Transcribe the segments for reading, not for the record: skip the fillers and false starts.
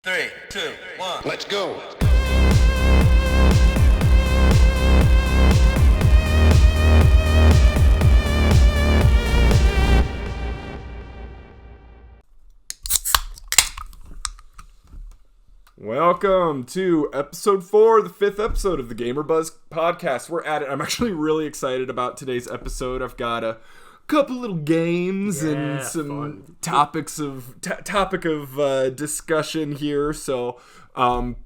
3, 2, 1. Let's go. Welcome to episode 4, the 5th episode of the Gamerbuzz podcast. We're at it. I'm actually really excited about today's episode. I've got a couple little games and some topic of discussion here. So I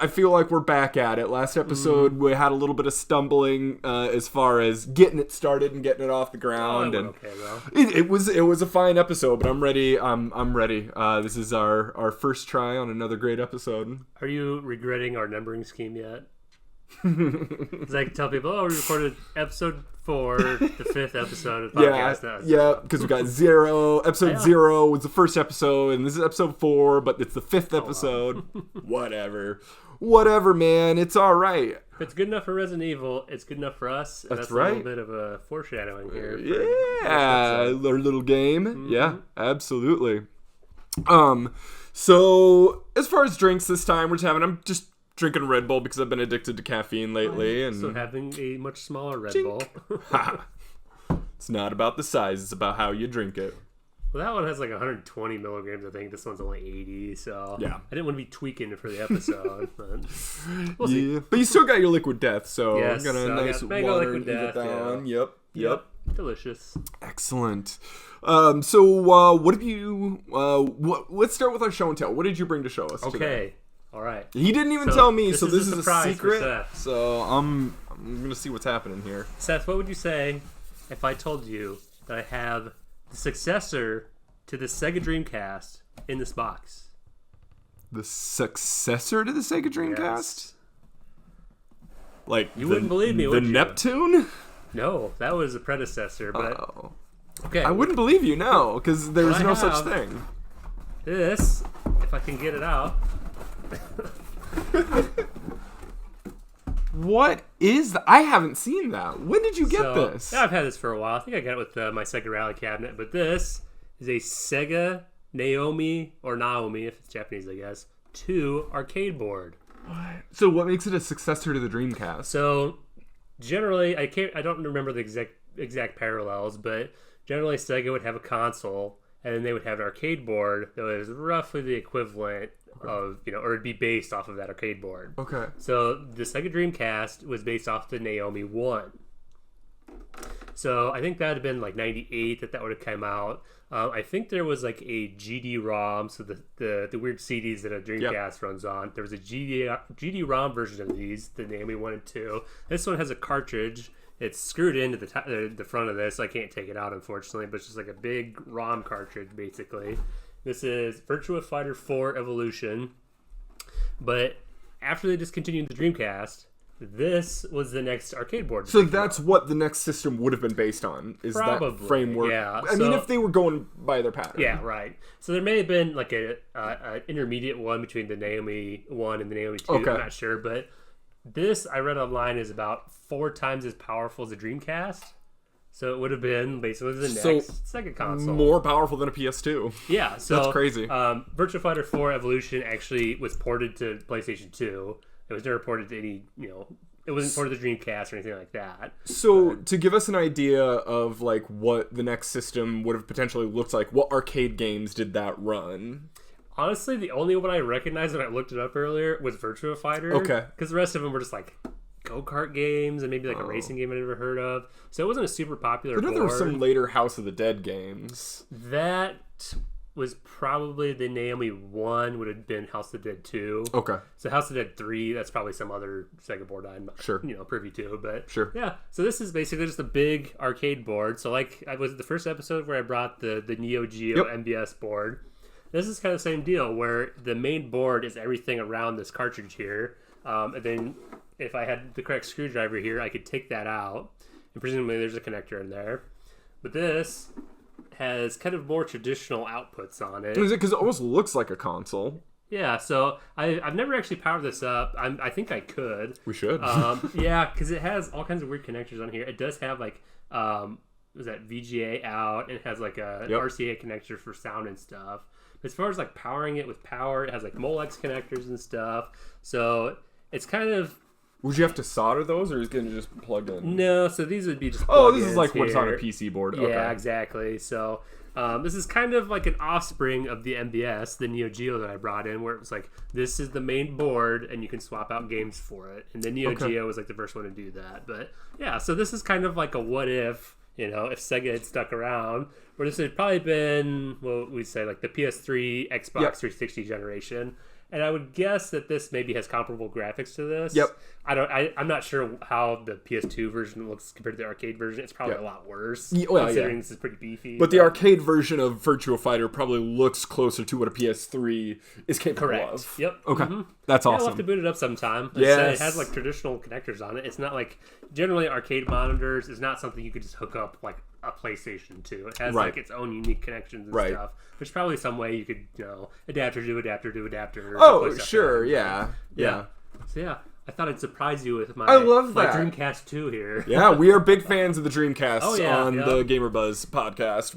feel like we're back at it. Last episode we had a little bit of stumbling as far as getting it started and getting it off the ground. It was a fine episode, but I'm ready. I'm ready. This is our first try on another great episode. Are you regretting our numbering scheme yet? Because I can tell people, we recorded episode 4, the 5th episode of the podcast now. Yeah, because we got 0. Episode 0 was the first episode, and this is episode 4, but it's the 5th episode. Whatever, man. It's all right. If it's good enough for Resident Evil, it's good enough for us. And that's right. A little bit of a foreshadowing here. Yeah, our little game. Mm-hmm. Yeah, absolutely. So as far as drinks this time, I'm just drinking Red Bull because I've been addicted to caffeine lately. And so having a much smaller Red Bull. It's not about the size, it's about how you drink it. Well, that one has like 120 milligrams, I think. This one's only 80, so yeah. I didn't want to be tweaking it for the episode. But we'll see. But you still got your Liquid Death, so yes, got a nice mango water Liquid Death, down. Yeah. Yep. Delicious. Excellent. So what have you? Let's start with our show and tell. What did you bring to show us today? All right. He didn't even tell me, so this is a secret. So I'm gonna see what's happening here. Seth, what would you say if I told you that I have the successor to the Sega Dreamcast in this box? The successor to the Sega Dreamcast? Yes. Like you wouldn't believe me, would you? The Neptune? No, that was the predecessor. But okay, I wouldn't believe you, no, because there's no such thing. This, if I can get it out. What is that? I haven't seen that. When did you get this? Yeah, I've had this for a while. I think I got it with my Sega Rally cabinet. But this is a Sega Naomi, if it's Japanese, I guess, 2 arcade board. What? So what makes it a successor to the Dreamcast? So generally, I don't remember the exact parallels, but generally Sega would have a console, and then they would have an arcade board that was roughly the equivalent of, or it'd be based off of that arcade board. Okay. So the Sega Dreamcast was based off the Naomi 1. So I think that would have been like 98 that would have come out. I think there was like a GD-ROM, so the weird CDs that a Dreamcast runs on. There was a GD-ROM version of these, the Naomi 1 and 2. This one has a cartridge. It's screwed into the front of this. I can't take it out, unfortunately, but it's just like a big ROM cartridge, basically. This is Virtua Fighter 4 Evolution. But after they discontinued the Dreamcast, this was the next arcade board. So that's what the next system would have been based on, is probably that framework. Yeah. I mean, if they were going by their pattern. Yeah, right. So there may have been like an intermediate one between the Naomi 1 and the Naomi 2. Okay. I'm not sure, but this, I read online, is about 4 times as powerful as the Dreamcast. So it would have been basically the next second console. More powerful than a PS2. Yeah. So that's crazy. Virtua Fighter 4 Evolution actually was ported to PlayStation 2. It was never ported to any, it wasn't ported to Dreamcast or anything like that. So to give us an idea of like what the next system would have potentially looked like, what arcade games did that run? Honestly, the only one I recognized when I looked it up earlier was Virtua Fighter. Okay. Because the rest of them were just like go-kart games and maybe like a racing game I'd never heard of. So it wasn't a super popular board. There were some later House of the Dead games. That was probably the Naomi 1, would have been House of the Dead 2. Okay. So House of the Dead 3, that's probably some other Sega board I'm not privy to. But sure. Yeah, so this is basically just a big arcade board. So like, I was the first episode where I brought the Neo Geo MVS board. This is kind of the same deal where the main board is everything around this cartridge here. And then if I had the correct screwdriver here, I could take that out. And presumably there's a connector in there. But this has kind of more traditional outputs on it. Is it because it almost looks like a console? Yeah, so I've never actually powered this up. I think I could. We should. Yeah, because it has all kinds of weird connectors on here. It does have like is that VGA out, and it has like a RCA connector for sound and stuff. As far as like powering it with power, it has like Molex connectors and stuff. So it's kind of... Would you have to solder those, or is it going to just plug in? No, so these would be just this is like what's on a PC board. Yeah, okay. exactly. So this is kind of like an offspring of the MBS, the Neo Geo that I brought in, where it was like, this is the main board, and you can swap out games for it. And the Neo Geo was like the first one to do that. But yeah, so this is kind of like a what if, if Sega had stuck around, where this had probably been, what we'd say, like the PS3, Xbox 360 generation. And I would guess that this maybe has comparable graphics to this. Yep. I'm not sure how the PS2 version looks compared to the arcade version. It's probably a lot worse, considering this is pretty beefy. But the arcade version of Virtua Fighter probably looks closer to what a PS3 is capable of. Yep. Okay. That's awesome. I'll have to boot it up sometime. Yes. It has like traditional connectors on it. It's not like, generally arcade monitors is not something you could just hook up like a PlayStation 2. It has like its own unique connections and stuff. There's probably some way you could, adapter to adapter. Oh, sure. Yeah. So yeah, I thought I'd surprise you with my Dreamcast 2 here. Yeah, we are big fans of the Dreamcast on the Gamerbuzz podcast.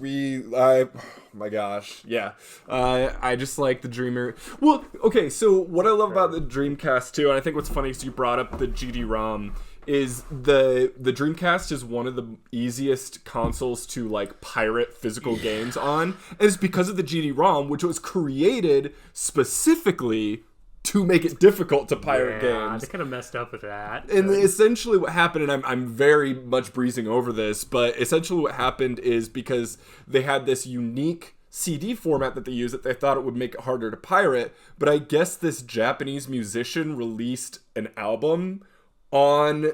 Oh my gosh, yeah. I just like the Dreamer. Well, okay, so what I love about the Dreamcast 2, and I think what's funny is you brought up the GD-ROM, is the Dreamcast is one of the easiest consoles to like pirate physical games on, and it's because of the GD-ROM, which was created specifically to make it difficult to pirate games. They kind of messed up with that. And essentially what happened, and I'm very much breezing over this, but essentially what happened is because they had this unique CD format that they used that they thought it would make it harder to pirate, but I guess this Japanese musician released an album on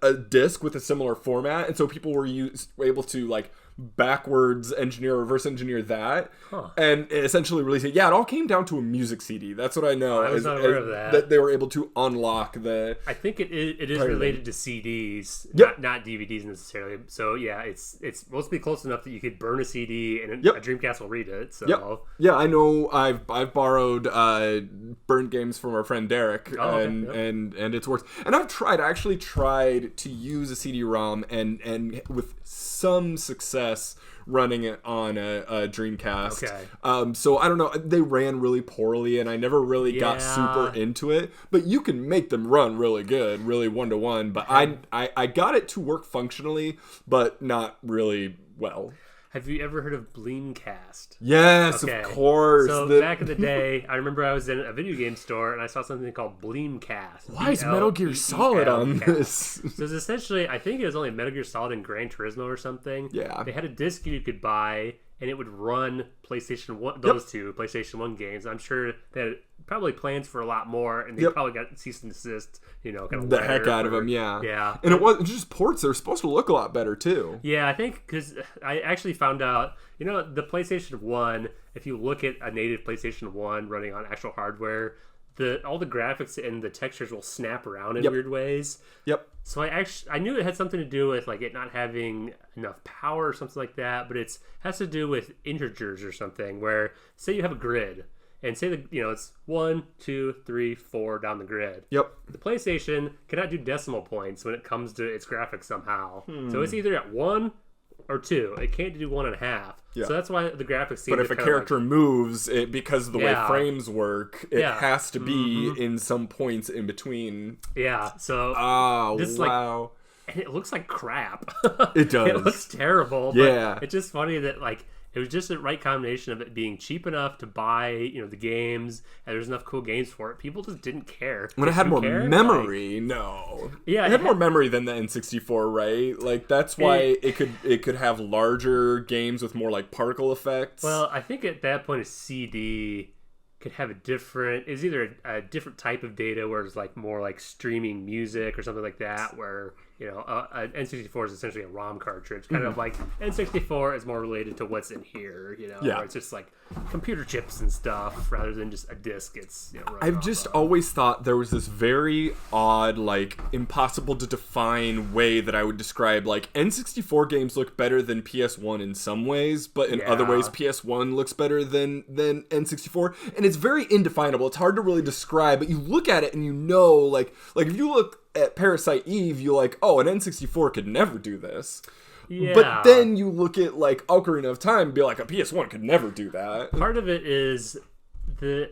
a disc with a similar format, and so people were able to like reverse engineer that, and essentially release it. Yeah, it all came down to a music CD. That's what I know. I was not aware of that. That they were able to unlock the... I think it is related to CDs, not DVDs necessarily. So yeah, it's supposed to be close enough that you could burn a CD and a Dreamcast will read it. So yeah, I know. I've borrowed burned games from our friend Derek, and it's worked. And I actually tried to use a CD-ROM and with some success running it on a Dreamcast. Okay. So I don't know. They ran really poorly, and I never really got super into it. But you can make them run really good, really 1-to-1. But I got it to work functionally, but not really well. Have you ever heard of Bleemcast? Yes, of course. So back in the day, I remember I was in a video game store and I saw something called Bleemcast. Why is Metal Gear Solid on this? So it's essentially, I think it was only Metal Gear Solid and Gran Turismo or something. Yeah. They had a disc you could buy and it would run PlayStation 1, those two PlayStation 1 games. I'm sure they had probably plans for a lot more, and they probably got cease and desist, kind of the heck out of them, yeah. And it wasn't just ports; they were supposed to look a lot better too. Yeah, I think because I actually found out, the PlayStation 1. If you look at a native PlayStation 1 running on actual hardware, all the graphics and the textures will snap around in weird ways. Yep. So I knew it had something to do with like it not having enough power or something like that, but it has to do with integers or something. Where say you have a grid and say that it's 1, 2, 3, 4 down the grid. Yep. The PlayStation cannot do decimal points when it comes to its graphics somehow. So it's either at 1 or 2. It can't do 1.5. Yeah. So that's why the graphics seem But if a character moves, it because of the way frames work, it has to be in some points in between. Yeah. So wow. And it looks like crap. It does. It looks terrible. Yeah. But it's just funny that like it was just the right combination of it being cheap enough to buy, the games, and there's enough cool games for it. People just didn't care. When it had more memory, no. Yeah, it had more memory than the N64, right? Like that's why it could have larger games with more like particle effects. Well, I think at that point a CD could have is either a different type of data where it's like more like streaming music or something like that, where an N64 is essentially a ROM cartridge, kind of like N64 is more related to what's in here, where it's just like computer chips and stuff rather than just a disc. It's I've just always thought there was this very odd, like impossible to define way that I would describe like N64 games look better than PS1 in some ways, but in other ways PS1 looks better than N64, and it's very indefinable. It's hard to really describe, but you look at it and like if you look at Parasite Eve, you're like, oh, an N64 could never do this. Yeah. But then you look at like Ocarina of Time and be like, a PS1 could never do that. Part of it is I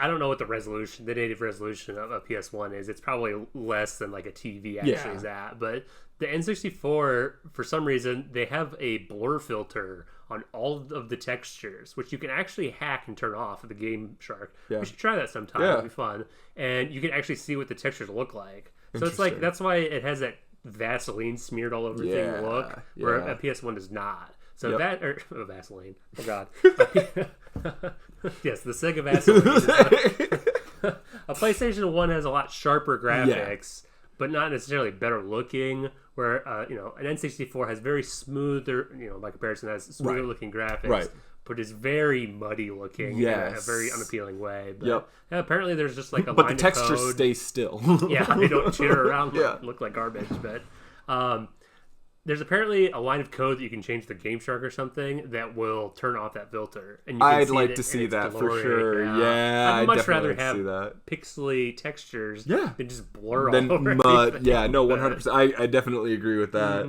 don't know what the native resolution of a PS1 is. It's probably less than like a TV actually is at. But the N64, for some reason, they have a blur filter on all of the textures, which you can actually hack and turn off with the Game Shark. Yeah. We should try that sometime. Yeah. It'll be fun. And you can actually see what the textures look like. So it's like, that's why it has that Vaseline smeared all over thing look, where a PS1 does not. So Vaseline. Oh God. Yes, the Sega Vaseline. A PlayStation 1 has a lot sharper graphics, but not necessarily better looking. Where an N64 has very smoother, by comparison, has smoother looking graphics, but is very muddy looking in a very unappealing way. But apparently, there's just like a but line the textures of code. Stay still. They don't chitter around, look like garbage. But there's apparently a line of code that you can change the Game Shark or something that will turn off that filter. And you can I'd like to see that for sure. I'd much rather have pixely textures than just blur all over mud. everything. Yeah, no, 100%. I definitely agree with that.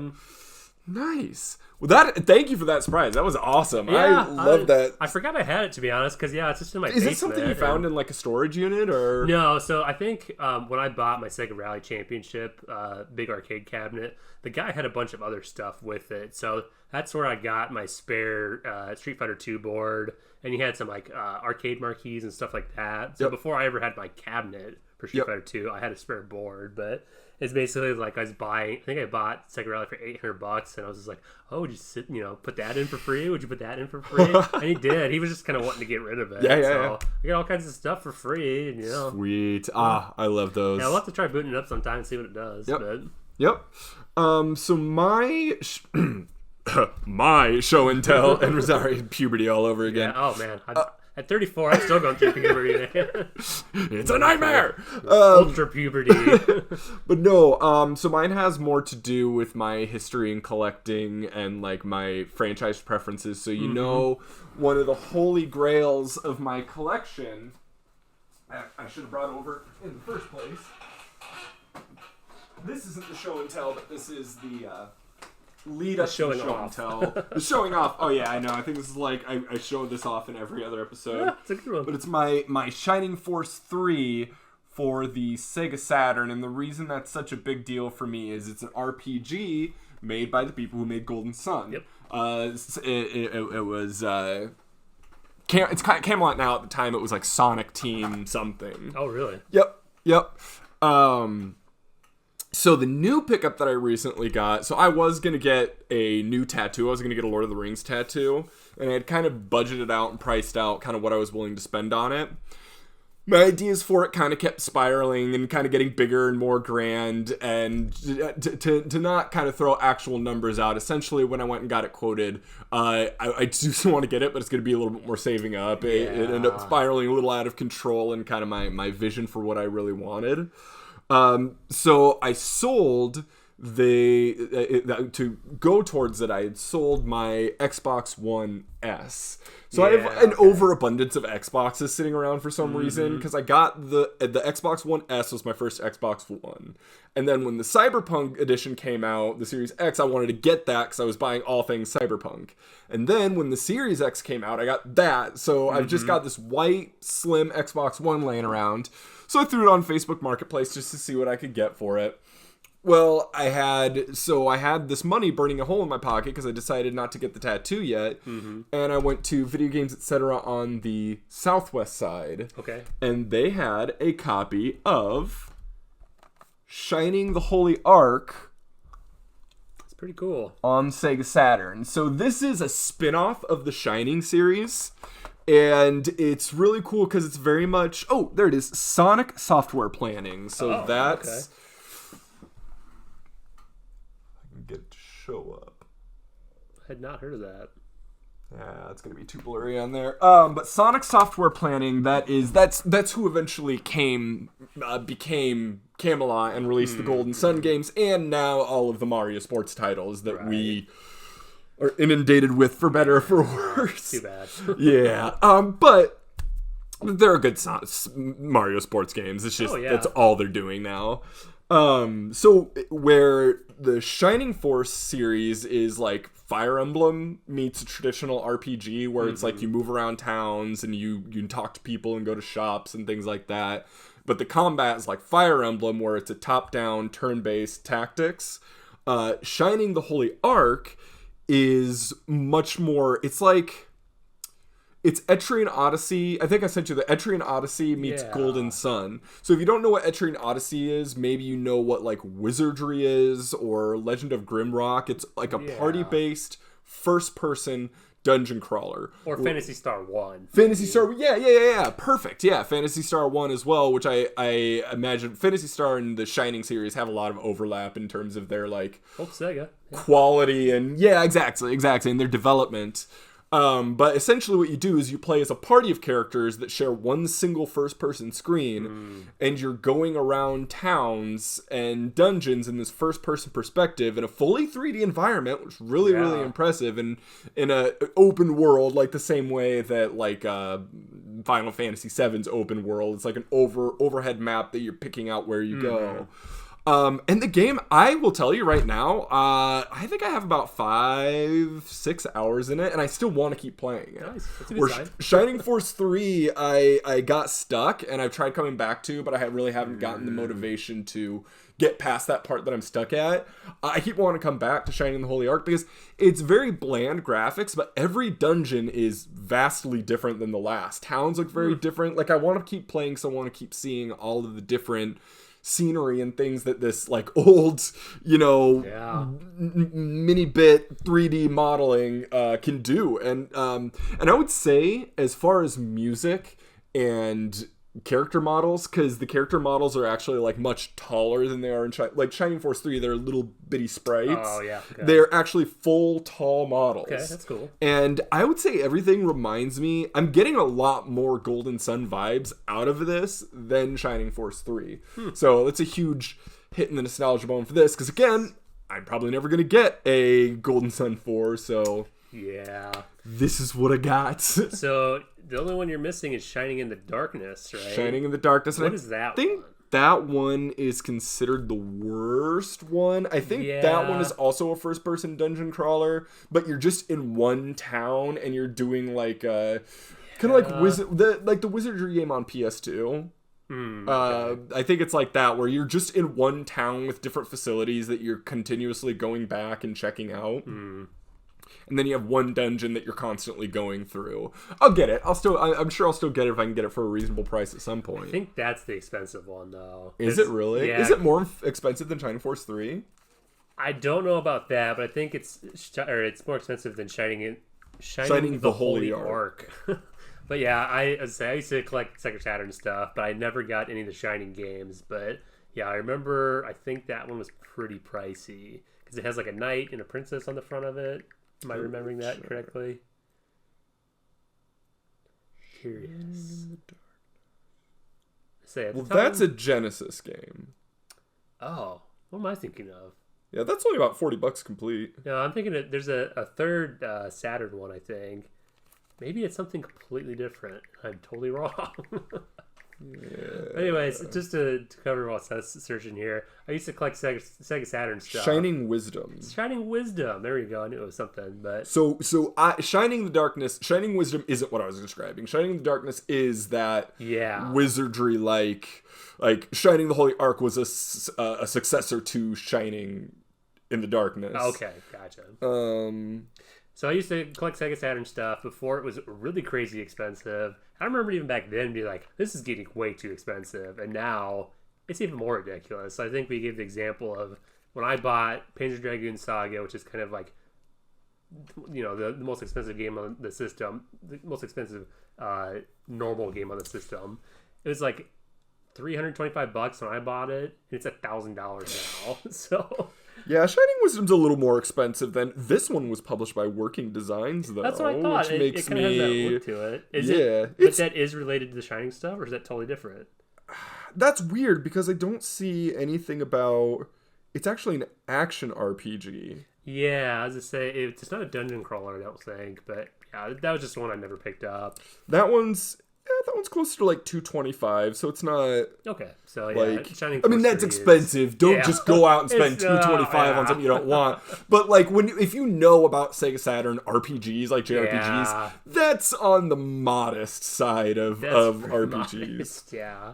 Nice. Well, thank you for that surprise. That was awesome. I love that. I forgot I had it, to be honest, because it's just in my basement. Is it something you found in like a storage unit or? No. So I think when I bought my Sega Rally Championship big arcade cabinet, the guy had a bunch of other stuff with it. So that's where I got my spare Street Fighter 2 board, and he had some like arcade marquees and stuff like that. So before I ever had my cabinet for Street Fighter 2, I had a spare board, but. It's basically like I was buying. I think I bought Sega Rally for $800, and I was just like, "Oh, would you put that in for free? Would you put that in for free?" And he did. He was just kind of wanting to get rid of it. So I got all kinds of stuff for free, and Sweet. I love those. Yeah, I'll have to try booting it up sometime and see what it does. So my my show and tell, and sorry, puberty all over again. Yeah. Oh man. At 34, I'm still going through puberty. It's a nightmare. Ultra puberty. But no, so mine has more to do with my history and collecting and like my franchise preferences. So one of the holy grails of my collection, I should have brought over in the first place. This isn't the show and tell, but this is the lead up to the show and tell. The showing off. Oh yeah, I know. I think this is like I show this off in every other episode. Yeah, it's a good one. But it's my Shining Force 3 for the Sega Saturn, and the reason that's such a big deal for me is it's an RPG made by the people who made Golden Sun. Yep. It was it's kind of Camelot now. At the time, it was like Sonic Team something. Oh really? Yep. So the new pickup that I recently got, so I was going to get a new tattoo. I was going to get a Lord of the Rings tattoo. And I had kind of budgeted out and priced out kind of what I was willing to spend on it. My ideas for it kind of kept spiraling and kind of getting bigger and more grand. And to not kind of throw actual numbers out, essentially when I went and got it quoted, I just want to get it, but it's going to be a little bit more saving up. It ended up spiraling a little out of control and kind of my vision for what I really wanted. So I sold to go towards it. I had sold my Xbox One S. So I have an overabundance of Xboxes sitting around for some reason, because I got the Xbox One S was my first Xbox One. And then when the Cyberpunk edition came out, the Series X, I wanted to get that because I was buying all things Cyberpunk. And then when the Series X came out, I got that. So I've just got this white, slim Xbox One laying around. So I threw it on Facebook Marketplace just to see what I could get for it. Well, I had this money burning a hole in my pocket because I decided not to get the tattoo yet. Mm-hmm. And I went to Video Games Etc. on the Southwest side. Okay. And they had a copy of Shining the Holy Ark. It's pretty cool. On Sega Saturn. So this is a spin-off of the Shining series. And it's really cool because it's very much... Oh, there it is. Sonic Software Planning. So that's... Okay. I can get it to show up. I had not heard of that. Yeah, it's going to be too blurry on there. But Sonic Software Planning, that's who eventually became Camelot and released the Golden Sun games, and now all of the Mario sports titles that we... are inundated with, for better or for worse. Too bad. Yeah. But there are good Mario sports games. It's just that's all they're doing now. So where the Shining Force series is like Fire Emblem meets a traditional RPG, where it's like you move around towns and you can talk to people and go to shops and things like that. But the combat is like Fire Emblem, where it's a top-down, turn-based tactics. Shining the Holy Ark is much more. It's like it's Etrian Odyssey. I think I sent you the Etrian Odyssey meets Golden Sun. So if you don't know what Etrian Odyssey is, maybe you know what like Wizardry is or Legend of Grimrock. It's like a party-based first-person dungeon crawler. Or Phantasy Star 1. Phantasy Star, yeah. Perfect. Yeah, Phantasy Star 1 as well, which I imagine Phantasy Star and the Shining series have a lot of overlap in terms of their like Sega. Quality and exactly, and their development. But essentially what you do is you play as a party of characters that share one single first-person screen, and you're going around towns and dungeons in this first-person perspective in a fully 3D environment, which is really impressive, and in a open world, like the same way that like Final Fantasy VII's open world. It's like an overhead map that you're picking out where you go. And the game, I will tell you right now, I think I have about 5-6 hours in it, and I still want to keep playing it. Nice. That's a good sign. Shining Force 3, I got stuck, and I've tried coming back to, but I really haven't gotten the motivation to get past that part that I'm stuck at. I keep wanting to come back to Shining the Holy Ark because it's very bland graphics, but every dungeon is vastly different than the last. Towns look very different. Like, I want to keep playing, so I want to keep seeing all of the different scenery and things that this like old, mini bit 3D modeling can do. And I would say, as far as music and character models, because the character models are actually like much taller than they are in Shining Force 3. They're little bitty sprites. Oh yeah, okay. They're actually full tall models. Okay, that's cool. And I would say everything reminds me, I'm getting a lot more Golden Sun vibes out of this than Shining Force 3. So it's a huge hit in the nostalgia bone for this, because again, I'm probably never going to get a Golden Sun 4, so yeah, this is what I got. So the only one you're missing is Shining in the Darkness, right? Shining in the Darkness. What is that one? I think that one is considered the worst one. I think that one is also a first-person dungeon crawler, but you're just in one town and you're doing like kind of like the Wizardry game on PS2. I think it's like that, where you're just in one town with different facilities that you're continuously going back and checking out. And then you have one dungeon that you're constantly going through. I'll get it. I'm sure I'll still get it if I can get it for a reasonable price at some point. I think that's the expensive one, though. Is it really? Yeah. Is it more expensive than Shining Force 3? I don't know about that, but I think it's more expensive than Shining the Holy Ark. But yeah, I used to collect Sega Saturn stuff, but I never got any of the Shining games. But yeah, I remember, I think that one was pretty pricey, because it has like a knight and a princess on the front of it. Am I remembering that correctly? Curious. That's a Genesis game. Oh, what am I thinking of? Yeah, that's only about $40 complete. No, I'm thinking that there's a third Saturn one, I think. Maybe it's something completely different. I'm totally wrong. Yeah. Anyways, just to cover while searching here, I used to collect Sega Saturn stuff. Shining Wisdom. There you go. I knew it was something, but Shining Wisdom isn't what I was describing. Shining the Darkness is that wizardry like Shining the Holy Ark was a successor to Shining in the Darkness. Okay, gotcha. So I used to collect Sega Saturn stuff before it was really crazy expensive. I remember even back then being like, this is getting way too expensive. And now it's even more ridiculous. So I think we gave the example of when I bought Panzer Dragoon Saga, which is kind of like, the most expensive game on the system, the most expensive normal game on the system. It was like $325 when I bought it, and it's $1,000 now. So yeah, Shining Wisdom's a little more expensive than this one. Was published by Working Designs, though. That's what I thought. Which makes it kind of has that look to it. But that is related to the Shining stuff, or is that totally different? That's weird, because I don't see anything about. It's actually an action RPG. Yeah, as I say, it's not a dungeon crawler, I don't think. But yeah, that was just one I never picked up. That one's that one's closer to like 225, so it's not okay. So yeah, like Shining I mean Force that's 3 expensive. Don't just go out and spend 225 on something you don't want. But like if you know about Sega Saturn RPGs like JRPGs, that's on the modest side of RPGs. Modest, yeah.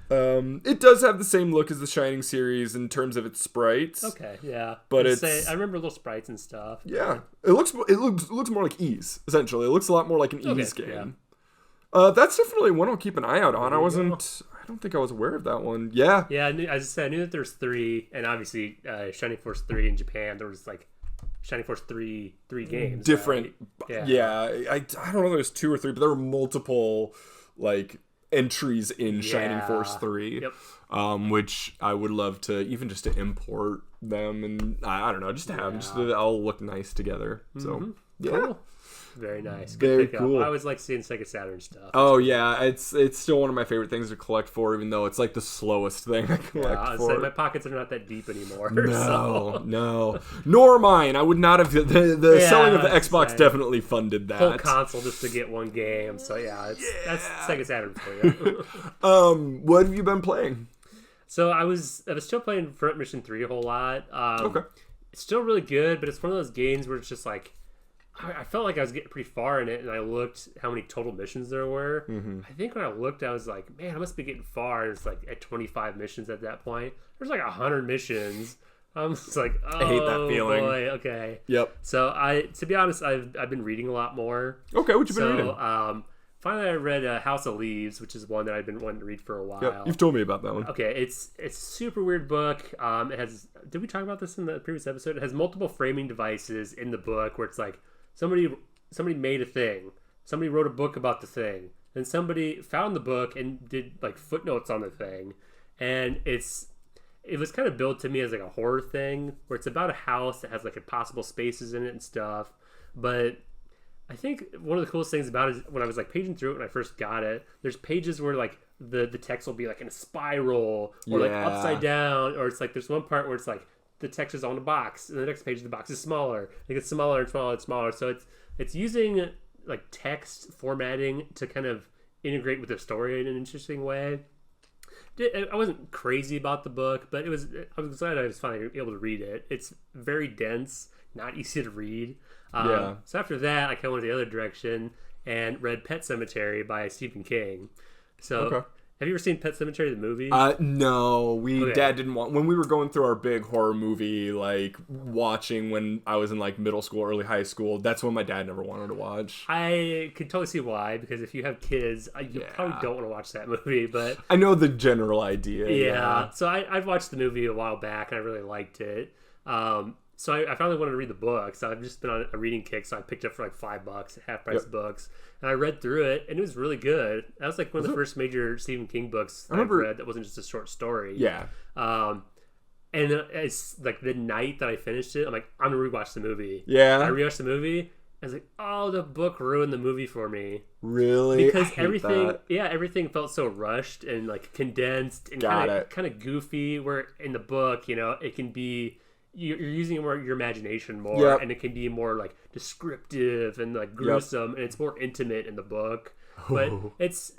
It does have the same look as the Shining series in terms of its sprites. Okay, yeah. But I remember little sprites and stuff. Yeah, it looks more like Ys essentially. It looks a lot more like an Ys game. Yeah. That's definitely one I'll keep an eye out on. I don't think I was aware of that one. Yeah. Yeah, I knew that there's 3, and obviously Shining Force 3 in Japan, there was like Shining Force 3 games. Different. Right? Yeah. I don't know if there's 2 or 3, but there were multiple like entries in Shining Force 3. Yep. Which I would love to even just to import them, and I don't know, just to have them, just to all look nice together. So yeah. Cool. Very nice. Very Good cool. I always like seeing Sega Saturn stuff. Oh yeah, it's still one of my favorite things to collect for, even though it's like the slowest thing I collect for. My pockets are not that deep anymore. No, nor mine. I would not have. The selling of the Xbox definitely funded that whole console just to get one game. So that's Sega Saturn for you. What have you been playing? So I was still playing Front Mission 3 a whole lot. Okay, it's still really good, but it's one of those games where it's just like. I felt like I was getting pretty far in it, and I looked how many total missions there were. I think when I looked, I was like, man, I must be getting far. And it's like at 25 missions at that point. There's like 100 missions. I'm just like, oh, I hate that feeling. Boy, okay. Yep. So to be honest, I've been reading a lot more. Okay, what you been reading? Finally, I read House of Leaves, which is one that I've been wanting to read for a while. Yep, you've told me about that one. Okay, it's a super weird book. It has. Did we talk about this in the previous episode? It has multiple framing devices in the book where it's like. Somebody made a thing. Somebody wrote a book about the thing. And somebody found the book and did like footnotes on the thing. And it was kind of built to me as like a horror thing where it's about a house that has like impossible spaces in it and stuff. But I think one of the coolest things about it is when I was like paging through it when I first got it, there's pages where like the text will be like in a spiral or like upside down, or it's like there's one part where it's like the text is on a box, and the next page of the box is smaller. It gets smaller and smaller and smaller. So it's using like text formatting to kind of integrate with the story in an interesting way. I wasn't crazy about the book, but I was glad I was finally able to read it. It's very dense, not easy to read. So after that, I kind of went the other direction and read Pet Sematary by Stephen King. So. Have you ever seen Pet Sematary, the movie? No. Dad didn't want... When we were going through our big horror movie, like, watching when I was in, like, middle school, early high school, that's when my dad never wanted to watch. I could totally see why, because if you have kids, you probably don't want to watch that movie, but... I know the general idea. Yeah. So I've watched the movie a while back, and I really liked it. So I finally wanted to read the book, so I've just been on a reading kick, so I picked up for like $5, half-price books, and I read through it, and it was really good. That was like one of the first major Stephen King books I've read that wasn't just a short story. Yeah. And it's like the night that I finished it, I'm like, I'm going to rewatch the movie. Yeah. I rewatched the movie, I was like, oh, the book ruined the movie for me. Really? Because everything felt so rushed and like condensed and kind of goofy, where in the book, it can be... You're using your imagination more, and it can be more like descriptive and like gruesome, and it's more intimate in the book. But it's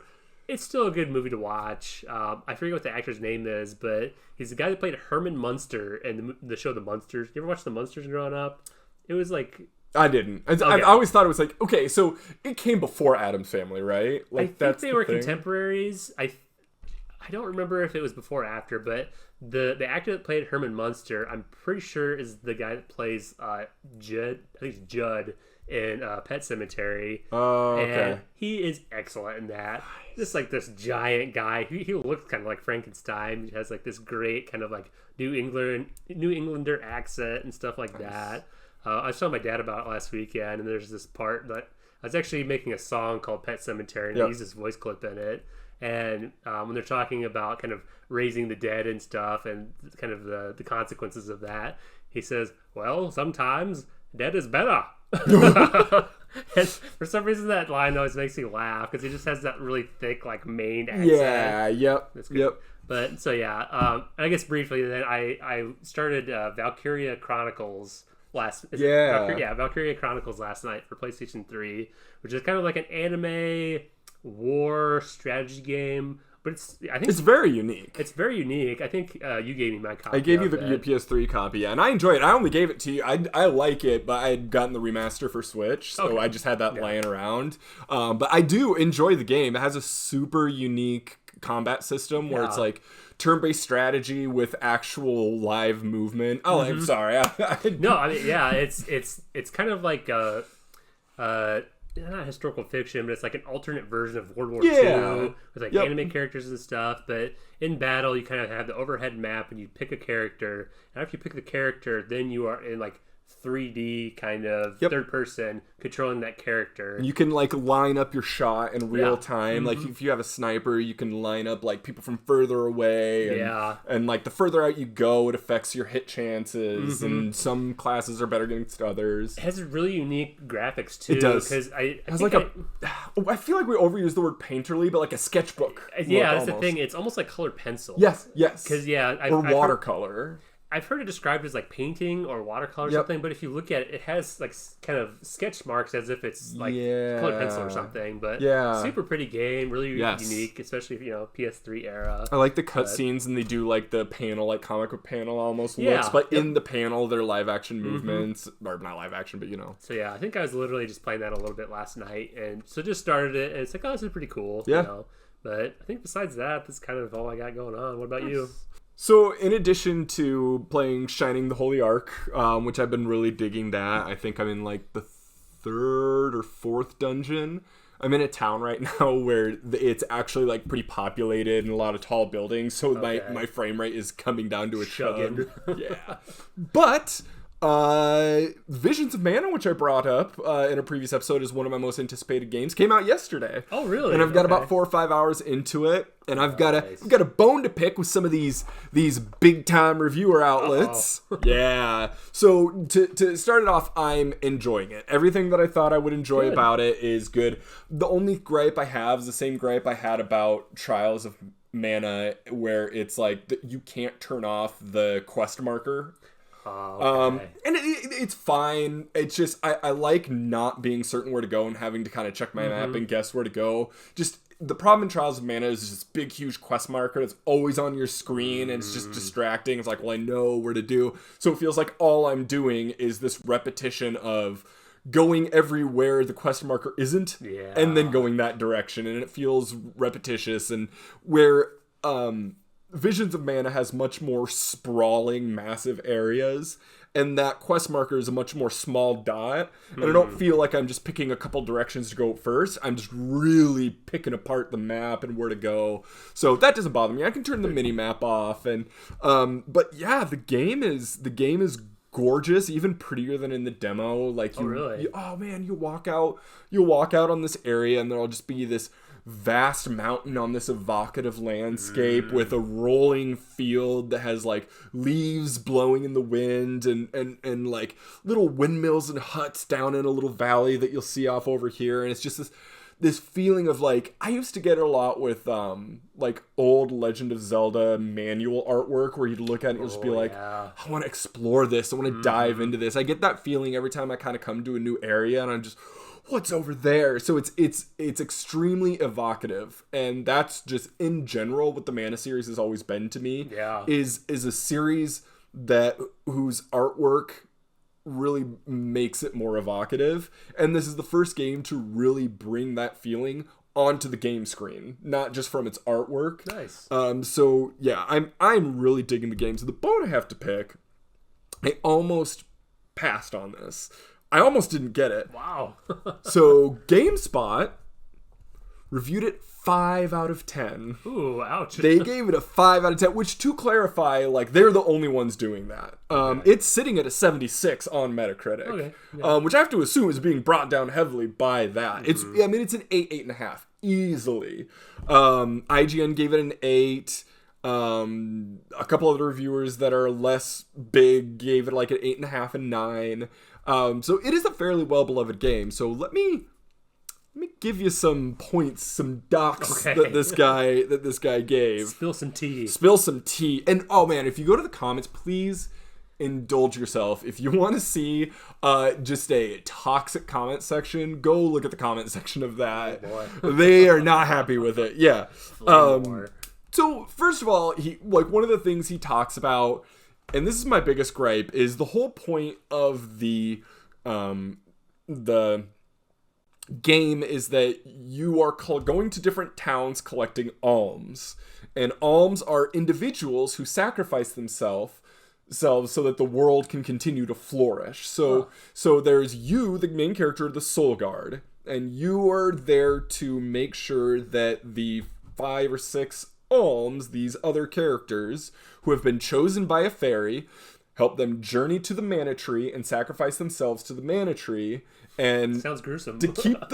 still a good movie to watch. I forget what the actor's name is, but he's the guy that played Herman Munster in the show The Munsters. You ever watch The Munsters growing up? It was like... I didn't. I always thought it was like, okay, so it came before Addams Family, right? Like, I think they were contemporaries. I don't remember if it was before or after, but the actor that played Herman Munster, I'm pretty sure is the guy that plays Judd. I think it's Judd in Pet Sematary. Oh, okay. And he is excellent in that. Just like this giant guy. He looks kind of like Frankenstein. He has like this great kind of like New Englander accent and stuff like that. I was telling my dad about it last weekend, and there's this part that I was actually making a song called Pet Sematary, and I used this voice clip in it. And when they're talking about kind of raising the dead and stuff and kind of the consequences of that, he says, well, sometimes dead is better. And for some reason, that line always makes me laugh because he just has that really thick, like, Maine accent. Yeah, yep. But, so yeah, I guess briefly then I started Valkyria Chronicles Valkyria Chronicles last night for PlayStation 3, which is kind of like an anime war strategy game. But I think it's very unique. It's very unique. I think you gave me my copy. I gave you the PS3 copy, yeah, and I enjoy it. I only gave it to you. I like it, but I had gotten the remaster for Switch, so I just had that laying around. But I do enjoy the game. It has a super unique combat system where it's like turn-based strategy with actual live movement. Oh, I'm sorry. No, I mean, yeah, it's kind of like not historical fiction, but it's like an alternate version of World War II with like anime characters and stuff. But in battle, you kind of have the overhead map, and you pick a character. And after you pick the character, then you are in like 3D kind of third person controlling that character. You can like line up your shot in real time. Like if you have a sniper, you can line up like people from further away. And like the further out you go, it affects your hit chances. And some classes are better against others. It has really unique graphics too. It does. Because I feel like we overuse the word painterly, but like a sketchbook. Yeah, that's the thing. It's almost like colored pencil. Yes. Because or watercolor. I've heard it described as like painting or watercolor or something, but if you look at it, it has like kind of sketch marks as if it's like colored pencil or something. But super pretty game, really unique, especially PS3 era. I like the cutscenes, and they do like the panel, like comic book panel almost looks, but in the panel they're live action movements, or not live action, but So I think I was literally just playing that a little bit last night, and so just started it, and it's like, oh, this is pretty cool. But I think besides that, that's kind of all I got going on. What about you? So, in addition to playing Shining the Holy Ark, which I've been really digging that, I think I'm in like the 3rd or 4th dungeon. I'm in a town right now where it's actually like pretty populated and a lot of tall buildings, so my frame rate is coming down to a chug. But Visions of Mana, which I brought up in a previous episode, is one of my most anticipated games. Came out yesterday. Oh, really? And I've got about 4 or 5 hours into it, and I've got a bone to pick with some of these big time reviewer outlets. So to start it off, I'm enjoying it. Everything that I thought I would enjoy about it is good. The only gripe I have is the same gripe I had about Trials of Mana, where it's like you can't turn off the quest marker. And it's fine. It's just I like not being certain where to go and having to kind of check my map and guess where to go. Just the problem in Trials of Mana is this big huge quest marker that's always on your screen, and it's just distracting. It's like, well, I know where to do, so it feels like all I'm doing is this repetition of going everywhere the quest marker isn't, and then going that direction, and it feels repetitious. And where Visions of Mana has much more sprawling, massive areas, and that quest marker is a much more small dot, and I don't feel like I'm just picking a couple directions to go first. I'm just really picking apart the map and where to go, so that doesn't bother me. I can turn the mini map off, and but yeah, the game is gorgeous, even prettier than in the demo. Like you'll walk out on this area, and there'll just be this vast mountain on this evocative landscape with a rolling field that has like leaves blowing in the wind, and like little windmills and huts down in a little valley that you'll see off over here. And it's just this feeling of like, I used to get it a lot with like old Legend of Zelda manual artwork, where you'd look at it and you'll just be like, I want to explore this, I want to dive into this. I get that feeling every time I kind of come to a new area, and I'm just, what's over there? So it's extremely evocative, and that's just in general what the Mana series has always been to me. Is a series whose artwork really makes it more evocative, and this is the first game to really bring that feeling onto the game screen, not just from its artwork. Nice. So yeah, I'm really digging the game. So the bone I have to pick, I almost passed on this. I almost didn't get it. Wow. So GameSpot reviewed it 5 out of 10. Ooh, ouch. They gave it a 5 out of 10, which, to clarify, like, they're the only ones doing that. It's sitting at a 76 on Metacritic, which I have to assume is being brought down heavily by that. It's an 8.5, easily. IGN gave it an 8. A couple other reviewers that are less big gave it like an 8.5 and 9. So it is a fairly well-beloved game. So let me give you some points, some docs that this guy gave. Spill some tea. And oh man, if you go to the comments, please indulge yourself. If you want to see just a toxic comment section, go look at the comment section of that. Oh, they are not happy with it. Yeah. So first of all, he one of the things he talks about, and this is my biggest gripe, is the whole point of the game is that you are going to different towns collecting alms, and alms are individuals who sacrifice themselves so that the world can continue to flourish. So there's you, the main character, the Soul Guard, and you are there to make sure that the 5 or 6 alms, these other characters who have been chosen by a fairy, help them journey to the mana tree and sacrifice themselves to the mana tree. And sounds gruesome. To keep and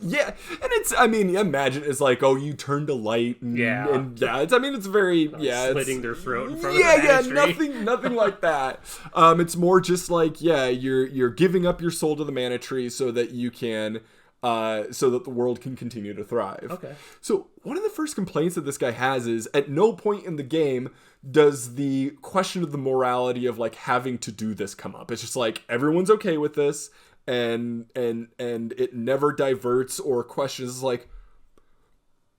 it's, I mean, imagine it's like, oh, you turn to light, and it's very, slitting their throat in front of the mana tree. nothing like that. It's more just like, you're giving up your soul to the mana tree so that you can, so that the world can continue to thrive. Okay. So one of the first complaints that this guy has is, at no point in the game does the question of the morality of like having to do this come up. It's just like everyone's okay with this. And it never diverts or questions. It's like,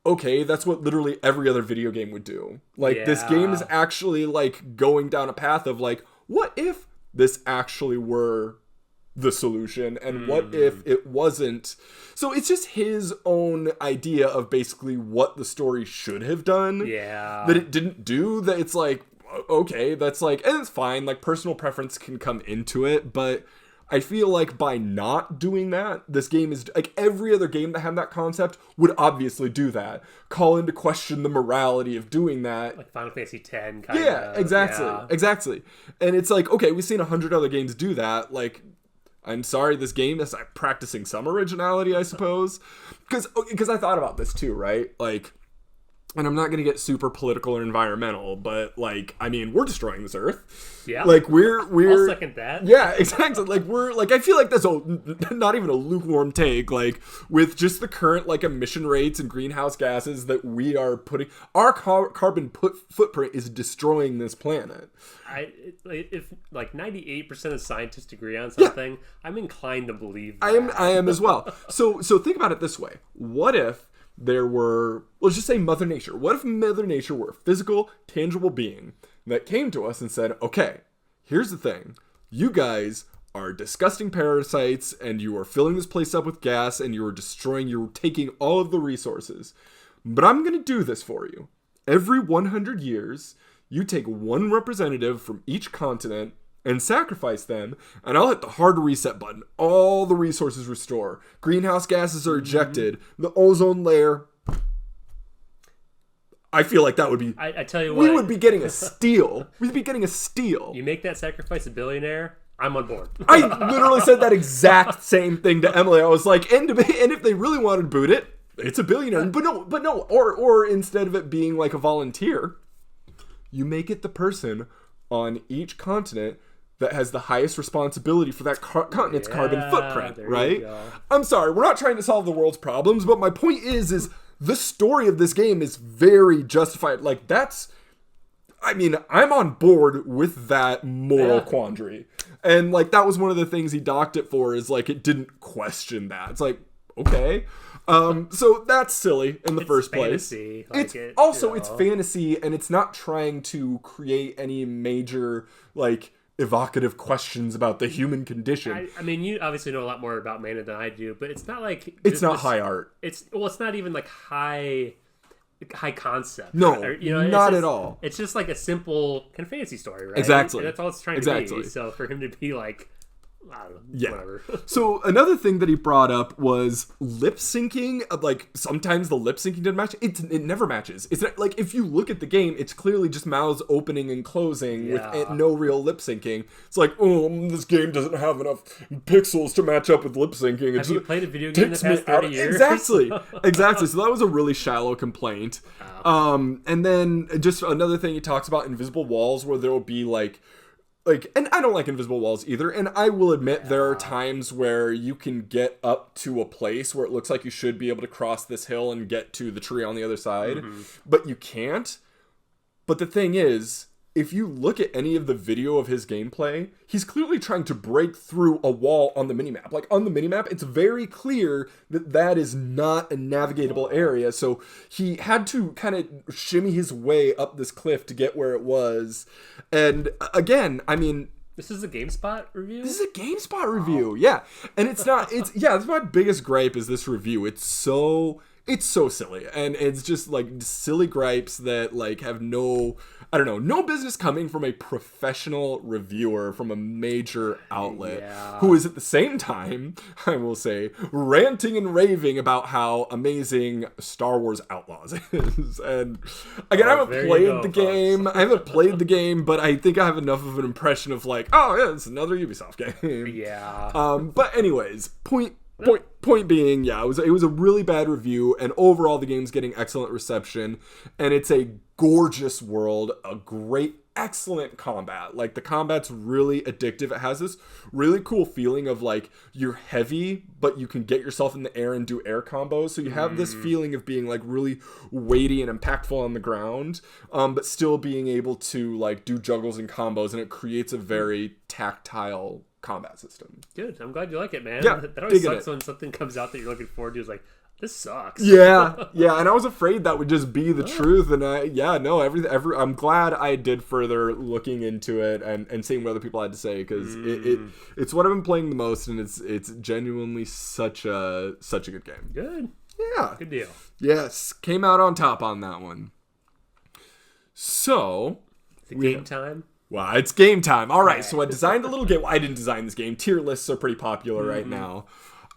okay, that's what literally every other video game would do. Like, this game is actually like going down a path of like, what if this actually were the solution, and what if it wasn't? So it's just his own idea of basically what the story should have done that it didn't do. That it's like, okay, that's like, and it's fine, like personal preference can come into it, but I feel like by not doing that, this game is like every other game that had that concept would obviously do that. Call into question the morality of doing that. Like Final Fantasy X kind of. Yeah, exactly. And it's like, okay, we've seen 100 other games do that. Like, I'm sorry, this game is like practicing some originality, I suppose. Because I thought about this too, right? Like, and I'm not going to get super political or environmental, but like, I mean, we're destroying this earth. Yeah. Like we're I'll second that. Yeah, exactly. Like we're like, I feel like that's not even a lukewarm take. Like with just the current like emission rates and greenhouse gases that we are putting, our carbon footprint is destroying this planet. If like 98% of scientists agree on something, I'm inclined to believe that. I am as well. So think about it this way. What if there were, let's just say Mother Nature. What if Mother Nature were a physical, tangible being that came to us and said, okay, here's the thing. You guys are disgusting parasites and you are filling this place up with gas and you are destroying, you're taking all of the resources. But I'm going to do this for you. Every 100 years, you take one representative from each continent and sacrifice them, and I'll hit the hard reset button. All the resources restore. Greenhouse gases are ejected. The ozone layer. I feel like that would be... I tell you what... We would be getting a steal. We'd be getting a steal. You make that sacrifice a billionaire, I'm on board. I literally said that exact same thing to Emily. I was like, and if they really wanted to boot it, it's a billionaire. But no. Or instead of it being like a volunteer, you make it the person on each continent that has the highest responsibility for that continent's carbon footprint, right? I'm sorry, we're not trying to solve the world's problems, but my point is the story of this game is very justified. Like, that's, I mean, I'm on board with that moral quandary. And, like, that was one of the things he docked it for, is, like, it didn't question that. It's like, okay. So that's silly in the first fantasy. Place. It's fantasy, and it's not trying to create any major, like, evocative questions about the human condition. I mean, you obviously know a lot more about mana than I do, but it's not like it's not high art. It's not even like high concept. No, not at all. It's just like a simple kind of fantasy story, right? Exactly. And that's all it's trying to be. So for him to be like, I don't know, whatever. So another thing that he brought up was lip syncing. Like, sometimes the lip syncing didn't match. It never matches. It's not, like, if you look at the game, it's clearly just mouths opening and closing with no real lip syncing. It's like, oh, this game doesn't have enough pixels to match up with lip syncing. Have you played a video game in the past 30 years? Exactly. So that was a really shallow complaint. And then just another thing, he talks about invisible walls where there will be like, and I don't like invisible walls either, and I will admit there are times where you can get up to a place where it looks like you should be able to cross this hill and get to the tree on the other side, but you can't. But the thing is, if you look at any of the video of his gameplay, he's clearly trying to break through a wall on the minimap. Like, on the minimap, it's very clear that that is not a navigatable area. So he had to kind of shimmy his way up this cliff to get where it was. And again, I mean... This is a GameSpot review? This is a GameSpot review, yeah. And it's not... that's my biggest gripe is this review. It's so silly. And it's just, like, silly gripes that, like, have no business coming from a professional reviewer from a major outlet who is at the same time, I will say, ranting and raving about how amazing Star Wars Outlaws is. And again, I haven't played the game. I haven't played the game, but I think I have enough of an impression of like, oh yeah, it's another Ubisoft game. Yeah. But anyways, point being, yeah, it was a really bad review, and overall the game's getting excellent reception, and it's a gorgeous world, a great, excellent combat. Like, the combat's really addictive. It has this really cool feeling of like you're heavy, but you can get yourself in the air and do air combos. So you have this feeling of being like really weighty and impactful on the ground, but still being able to like do juggles and combos, and it creates a very tactile combat system. Good. I'm glad you like it, man. Yeah, that always sucks when something comes out that you're looking forward to. It's like, this sucks. Yeah, and I was afraid that would just be the truth, and I'm glad I did further looking into it and seeing what other people had to say, because it's what I've been playing the most, and it's genuinely such a good game. Good. Yeah. Good deal. Yes, came out on top on that one. So, is it game time? Well, it's game time. All right, so I designed a little game. Well, I didn't design this game. Tier lists are pretty popular right now.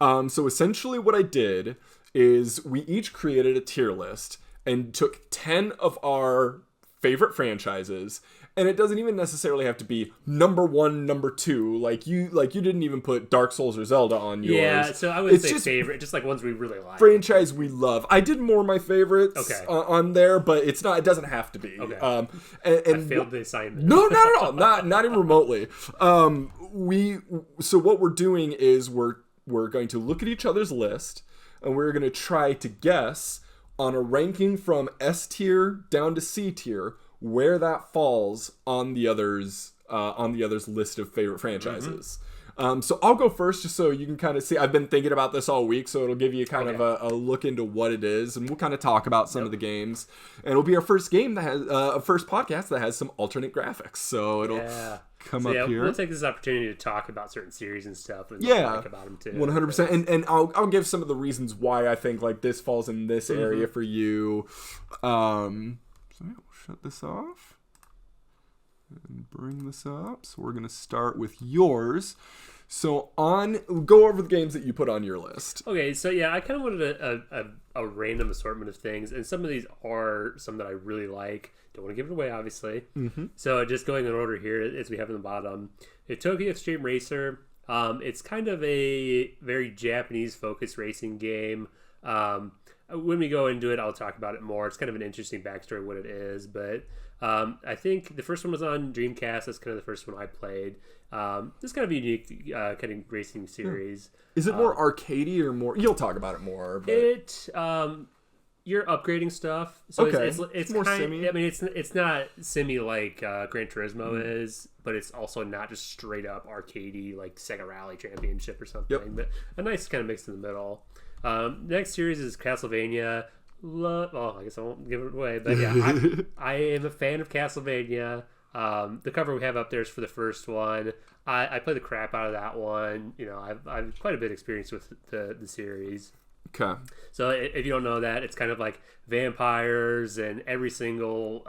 So essentially what I did is we each created a tier list and took 10 of our favorite franchises, and it doesn't even necessarily have to be number 1, number 2. Like you didn't even put Dark Souls or Zelda on yours. Yeah, so I would say just favorite, just like ones we really like. Franchise we love. I did more of my favorites on there, but it doesn't have to be. Okay. And I failed the assignment. No, not at all. Not even remotely. So what we're doing is we're going to look at each other's list, and we're going to try to guess on a ranking from S tier down to C tier where that falls on the other's list of favorite franchises. So I'll go first just so you can kind of see. I've been thinking about this all week, so it'll give you kind of a look into what it is, and we'll kind of talk about some of the games. And it'll be our first game that has a first podcast that has some alternate graphics. So it'll come up here. We'll take this opportunity to talk about certain series and stuff, and talk about them too. 100%. And I'll give some of the reasons why I think like this falls in this area for you. So yeah, we'll shut this off and bring this up. So we're gonna start with yours. So go over the games that you put on your list. Okay, so yeah, I kind of wanted a random assortment of things, and some of these are some that I really like. Don't want to give it away, obviously. So just going in order here, as we have in the bottom, Tokyo Extreme Racer. It's kind of a very Japanese-focused racing game. When we go into it, I'll talk about it more. It's kind of an interesting backstory of what it is, but I think the first one was on Dreamcast. That's kind of the first one I played. This kind of a unique kind of racing series. Is it more arcadey or more? You'll talk about it more. But... you're upgrading stuff, so it's more kind simi. I mean, it's not simi like Gran Turismo is, but it's also not just straight up arcadey like Sega Rally Championship or something. But a nice kind of mix in the middle. Next series is Castlevania. I guess I won't give it away, but yeah, I am a fan of Castlevania. The cover we have up there is for the first one. I play the crap out of that one. You know, I've quite a bit of experience with the series. Okay. So if you don't know that, it's kind of like vampires and every single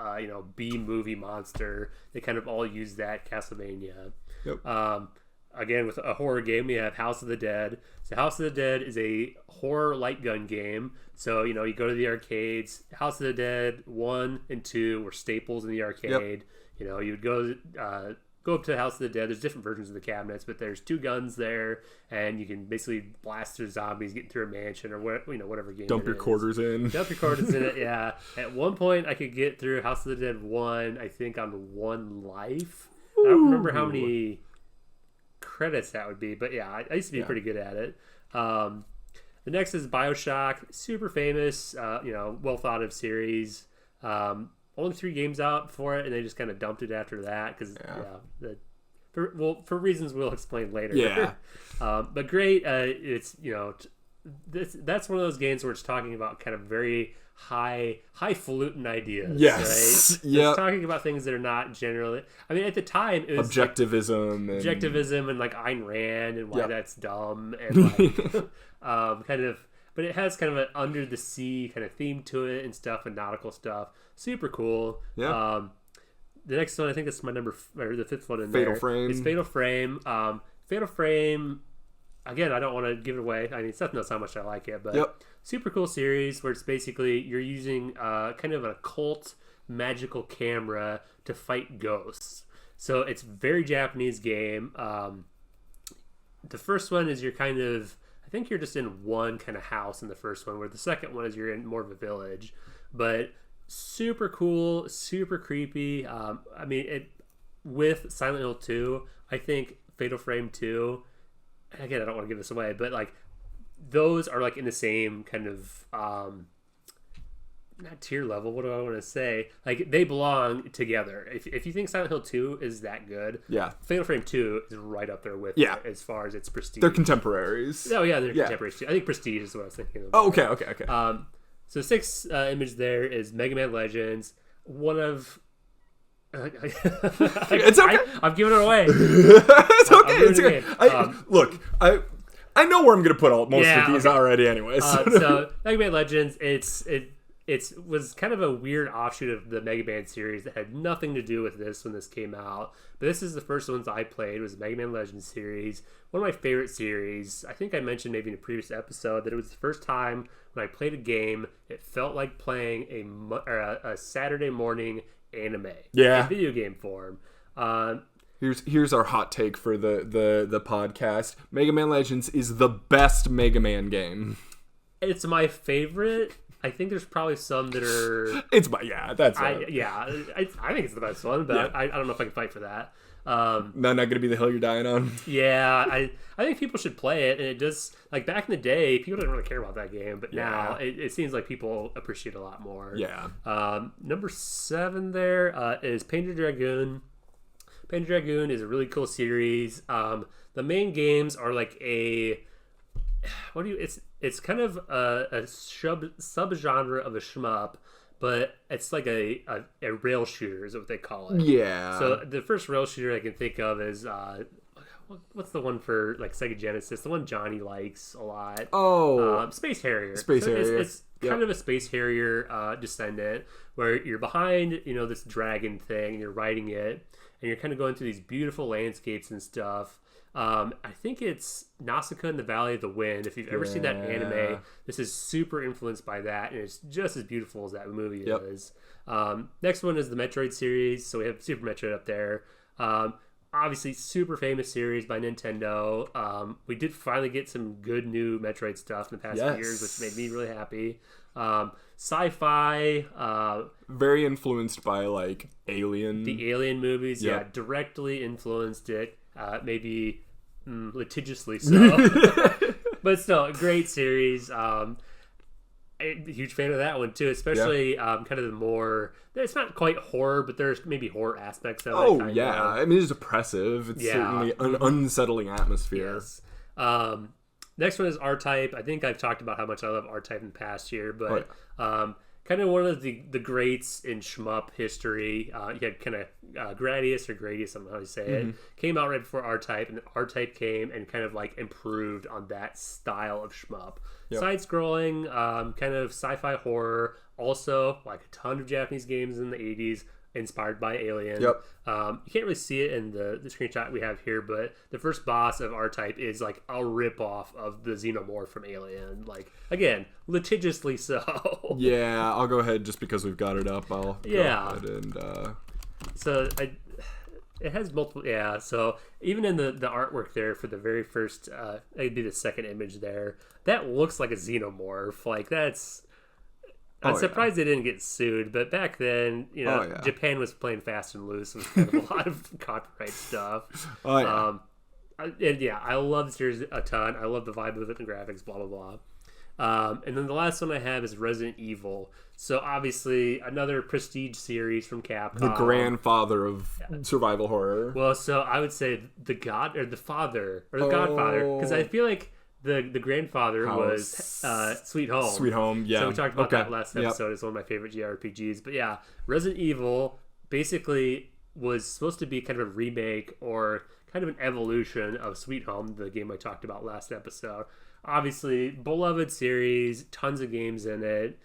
B movie monster. They kind of all use that Castlevania. Yep. Again, with a horror game, we have House of the Dead. So House of the Dead is a horror light gun game. So, you go to the arcades. House of the Dead 1 and 2 were staples in the arcade. Yep. You would go up to House of the Dead. There's different versions of the cabinets, but there's 2 guns there, and you can basically blast through zombies, get through a mansion, or whatever game. Dump your quarters in. Dump your quarters in it, yeah. At one point, I could get through House of the Dead 1, I think, on 1 life. Ooh. I don't remember how many credits that would be, but yeah, I used to be pretty good at it. The next is BioShock, super famous, well thought of series. only 3 games out for it, and they just kind of dumped it after that because for reasons we'll explain later. Yeah. But great. It's that's one of those games where it's talking about kind of very highfalutin ideas. Yes. Right? Yeah. It's talking about things that are not generally. I mean, at the time, it was objectivism and like Ayn Rand and why that's dumb and like kind of. But it has kind of an under the sea kind of theme to it and stuff and nautical stuff. Super cool. Yeah. The next one, I think that's my number, or the 5th one in Fatal there. Frame. It's Fatal Frame. Fatal Frame. Again, I don't want to give it away. I mean, Seth knows how much I like it, but super cool series where it's basically you're using kind of an occult magical camera to fight ghosts. So it's very Japanese game. The first one is you're kind of, I think you're just in one kind of house in the first one, where the second one is you're in more of a village. But super cool, super creepy. I mean, with Silent Hill 2, I think Fatal Frame 2, again, I don't want to give this away, but like those are like in the same kind of not tier level, what do I want to say, like they belong together. If you think Silent Hill 2 is that good, Fatal Frame 2 is right up there with it as far as its prestige. They're contemporaries. Oh yeah, they're contemporaries too. I think prestige is what I was thinking of. Oh, okay. So 6th image there is Mega Man Legends, one of it's okay. I've given it away. It's okay. It's okay. Look, I know where I'm going to put most of these already, anyways. So Mega Man Legends, it was kind of a weird offshoot of the Mega Man series that had nothing to do with this when this came out. But this is the first ones I played, was the Mega Man Legends series. One of my favorite series. I think I mentioned maybe in a previous episode that it was the first time when I played a game, it felt like playing a Saturday morning anime in video game form. Here's our hot take for the podcast. Mega Man Legends is the best Mega Man game. It's my favorite. I think there's probably some that are. I think it's the best one, but I don't know if I can fight for that. Not gonna be the hill you're dying on. Yeah, I think people should play it, and it does. Like back in the day, people didn't really care about that game, but now it seems like people appreciate it a lot more. Yeah. Number 7 there is Painter Dragoon. Painter Dragoon is a really cool series. The main games are like it's kind of a subgenre of a shmup, but it's like a rail shooter is what they call it. Yeah. So the first rail shooter I can think of is what's the one for like Sega Genesis? The one Johnny likes a lot. Oh, Space Harrier. Harrier. It's kind of a Space Harrier descendant where you're behind this dragon thing and you're riding it and you're kind of going through these beautiful landscapes and stuff. I think it's Nausicaa in the Valley of the Wind. If you've ever seen that anime, this is super influenced by that, and it's just as beautiful as that movie is. Next one is the Metroid series, so we have Super Metroid up there. Obviously, super famous series by Nintendo. We did finally get some good new Metroid stuff in the past few years, which made me really happy. Sci-fi. Very influenced by, like, Alien. The Alien movies, directly influenced it. Maybe litigiously so. But still, a great series. A huge fan of that one too, especially kind of the more, it's not quite horror, but there's maybe horror aspects of it. I mean, it's oppressive. It's certainly an unsettling atmosphere. Yes. Next one is R-Type. I think I've talked about how much I love R-Type in the past year, but kind of one of the greats in shmup history. You had kind of Gradius or Gradius, I don't know how you say it. Came out right before R-Type, and R-Type came and kind of like improved on that style of shmup. Side-scrolling, kind of sci-fi horror. Also, like a ton of Japanese games in the 80s. Inspired by Alien. You can't really see it in the screenshot we have here, but the first boss of R-Type is like a rip-off of the Xenomorph from Alien. Like, again, litigiously so. I'll go ahead just because we've got it up. I'll go ahead and... So, it has multiple... Yeah, so even in the artwork there for the very first... it'd be the second image there. That looks like a Xenomorph. Like, that's... I'm surprised they didn't get sued, but back then, Japan was playing fast and loose with kind of a lot of copyright stuff. I love the series a ton. I love the vibe of it and graphics, blah, blah, And then the last one I have is Resident Evil. So obviously another prestige series from Capcom. The grandfather of survival horror. Well, so I would say the Godfather, because I feel like the grandfather was Sweet Home. Sweet Home, yeah. So we talked about that last episode. It's one of my favorite JRPGs. But yeah, Resident Evil basically was supposed to be kind of a remake or kind of an evolution of Sweet Home, the game I talked about last episode. Obviously, beloved series, tons of games in it.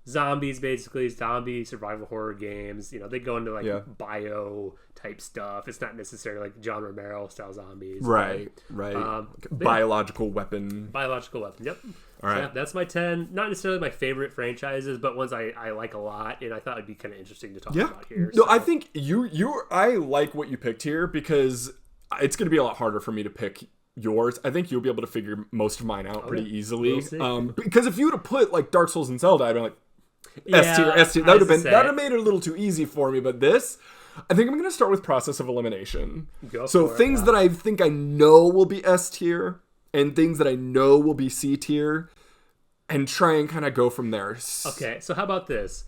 Zombies, basically, zombie survival horror games. You know, they go into like bio type stuff. It's not necessarily like John Romero style zombies. Right. Biological weapon. Yep. All right. So, yeah, that's my 10. Not necessarily my favorite franchises, but ones I like a lot, and I thought it'd be kind of interesting to talk about here. No, I think I like what you picked here because it's going to be a lot harder for me to pick yours. I think you'll be able to figure most of mine out pretty easily. We'll because if you would have put like Dark Souls and Zelda, I'd be like S tier. That would have made it a little too easy for me. But this, I think I'm going to start with process of elimination. So things that I think I know will be S tier and things that I know will be C tier, and try and kind of go from there. Okay, so how about this?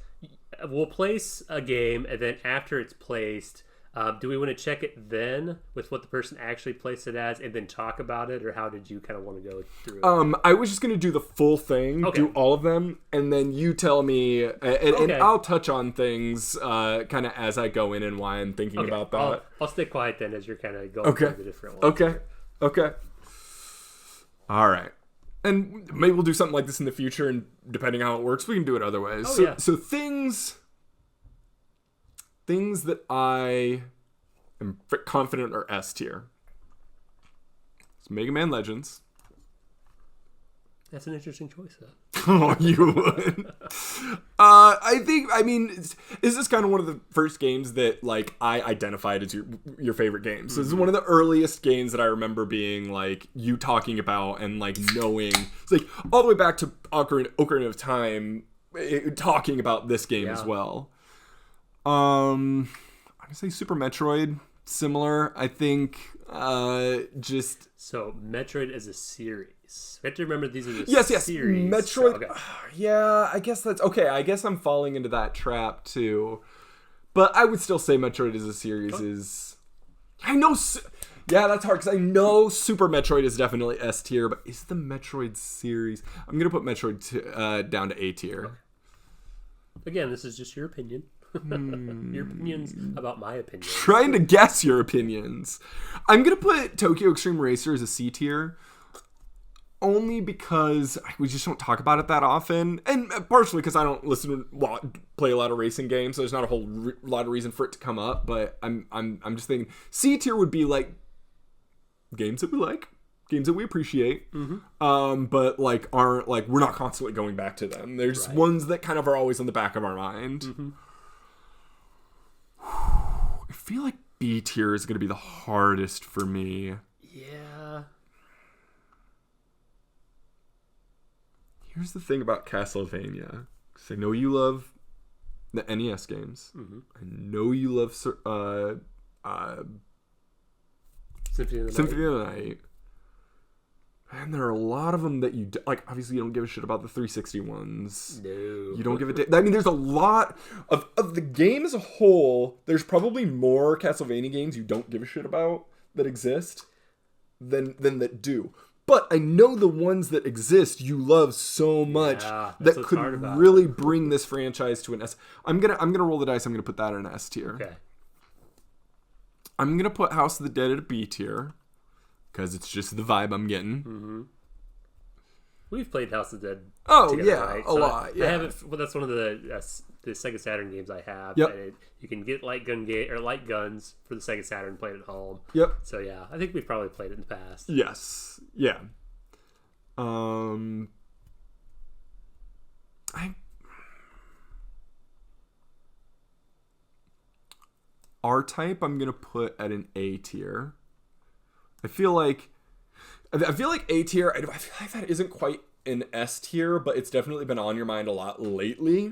We'll place a game, and then after it's placed, do we want to check it then with what the person actually placed it as and then talk about it, or how did you kind of want to go through it? I was just going to do the full thing, do all of them, and then you tell me, and I'll touch on things kind of as I go in and why I'm thinking about that. I'll stay quiet then as you're kind of going through the different ones. Okay. All right. And maybe we'll do something like this in the future, and depending on how it works, we can do it other ways. So things that I am confident are S tier. It's Mega Man Legends. That's an interesting choice, though. Oh, you would. This is kind of one of the first games that like I identified as your favorite game. So this is one of the earliest games that I remember being like you talking about and like knowing. It's like all the way back to Ocarina of Time, talking about this game as well. I'm gonna say Super Metroid. Similar, I think. So Metroid as a series. We have to remember these are the Metroid. series. So, yeah, I guess that's okay. I guess I'm falling into that trap too, but I would still say Metroid as a series is. I know. Yeah, that's hard because I know Super Metroid is definitely S tier, but is the Metroid series? I'm gonna put Metroid down to A tier. Okay. Again, this is just your opinion. Your opinions about my opinion. Trying to guess your opinions. I'm gonna put Tokyo Extreme Racer as a C tier, only because we just don't talk about it that often, and partially because I don't play a lot of racing games, so there's not a whole lot of reason for it to come up. But I'm just thinking C tier would be like games that we like, games that we appreciate, but like aren't like we're not constantly going back to them. There's ones that kind of are always in the back of our mind. I feel like B tier is going to be the hardest for me. Yeah. Here's the thing about Castlevania. Because I know you love the NES games. I know you love Symphony of the Night. And there are a lot of them that you like. Obviously, you don't give a shit about the 360 ones. No, you don't give a. I mean, there's a lot of the game as a whole. There's probably more Castlevania games you don't give a shit about that exist than that do. But I know the ones that exist you love so much that could really bring this franchise to an S. I'm gonna roll the dice. I'm gonna put that in an S tier. Okay. I'm gonna put House of the Dead at a B tier. Because it's just the vibe I'm getting. We've played House of the Dead. Right? A lot. Yeah, I have it. Well, that's one of the Sega Saturn games I have. Yep. And you can get light guns for the Sega Saturn, play it at home. Yep. So yeah, I think we've probably played it in the past. Yes. Yeah. R-Type I'm gonna put at an A tier. I feel like A tier. I feel like that isn't quite an S tier, but it's definitely been on your mind a lot lately.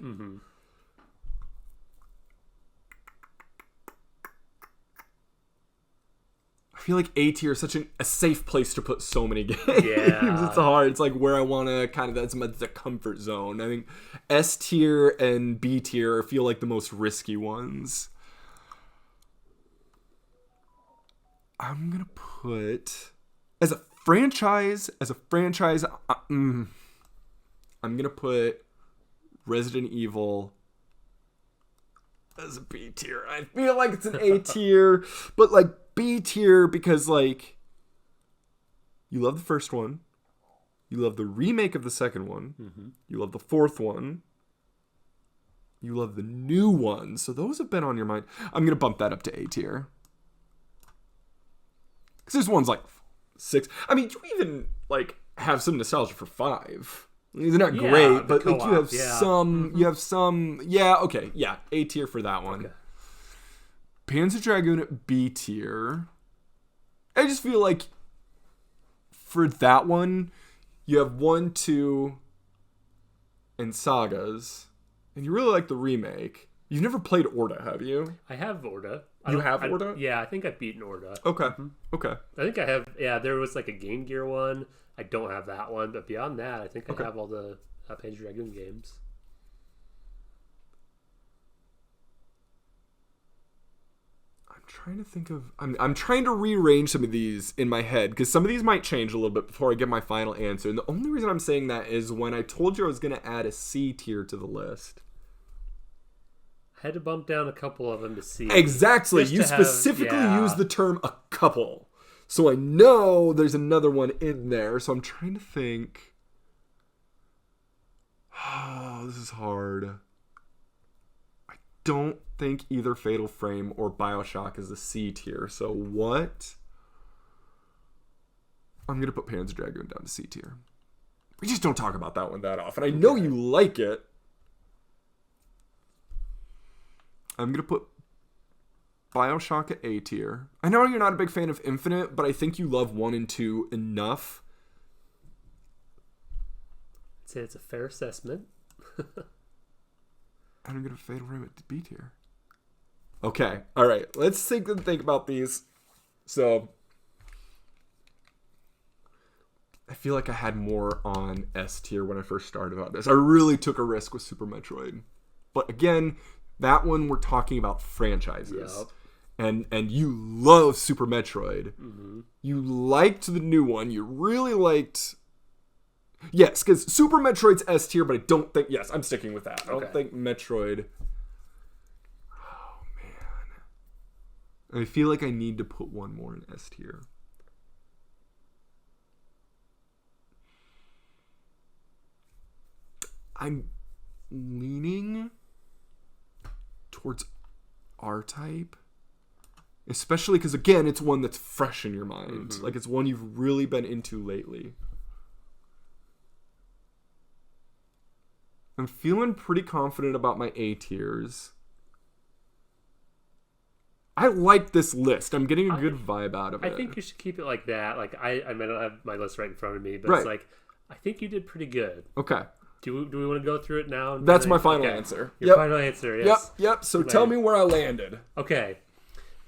I I feel like A tier is such a safe place to put so many games. Yeah. It's hard. It's like where I want to kind of, that's the comfort zone. I think S tier and B tier feel like the most risky ones. I'm going to put, as a franchise, I'm going to put Resident Evil as a B tier. I feel like it's an A tier, but like B tier because like you love the first one, you love the remake of the second one, you love the fourth one, you love the new one. So those have been on your mind. I'm gonna bump that up to A tier because this one's like 6. I mean, you even like have some nostalgia for 5. They're not great, but like you have some. You have some. Yeah, okay, yeah. A tier for that one. Okay. Panzer Dragoon B tier. I just feel like for that one, you have 1, 2, and Sagas, and you really like the remake. You've never played Orda, have you? I have Orda. You have Orda? Yeah, I think I've beaten Orda. Okay. Okay. I think I have. Yeah, there was like a Game Gear one. I don't have that one, but beyond that, I think I have all the Panzer Dragoon games. I'm trying to think of. I'm trying to rearrange some of these in my head because some of these might change a little bit before I get my final answer. And the only reason I'm saying that is when I told you I was going to add a C tier to the list. I had to bump down a couple of them to see. Exactly. You specifically used the term a couple. So I know there's another one in there. So I'm trying to think. Oh, this is hard. I don't think either Fatal Frame or BioShock is a C tier. So what? I'm going to put Panzer Dragoon down to C tier. We just don't talk about that one that often. I know you like it. I'm going to put BioShock at A tier. I know you're not a big fan of Infinite, but I think you love 1 and 2 enough. I'd say it's a fair assessment. I'm going to Fatal Frame at B tier. Okay. All right. Let's think about these. So, I feel like I had more on S tier when I first started on this. I really took a risk with Super Metroid. But again, that one we're talking about franchises. Yep. And you love Super Metroid. Mm-hmm. You liked the new one. You really liked... Yes, because Super Metroid's S tier, but I don't think... Yes, I'm sticking with that. I don't think Metroid... Oh, man. I feel like I need to put one more in S tier. I'm leaning towards R-Type. Especially because, again, it's one that's fresh in your mind. Mm-hmm. Like, it's one you've really been into lately. I'm feeling pretty confident about my A tiers. I like this list. I'm getting a good vibe out of it. I think you should keep it like that. Like, I mean, I don't have my list right in front of me, but it's like, I think you did pretty good. Okay. Do we want to go through it now? That's my final answer. Your final answer, yes. Yep. So tell me where I landed. Okay.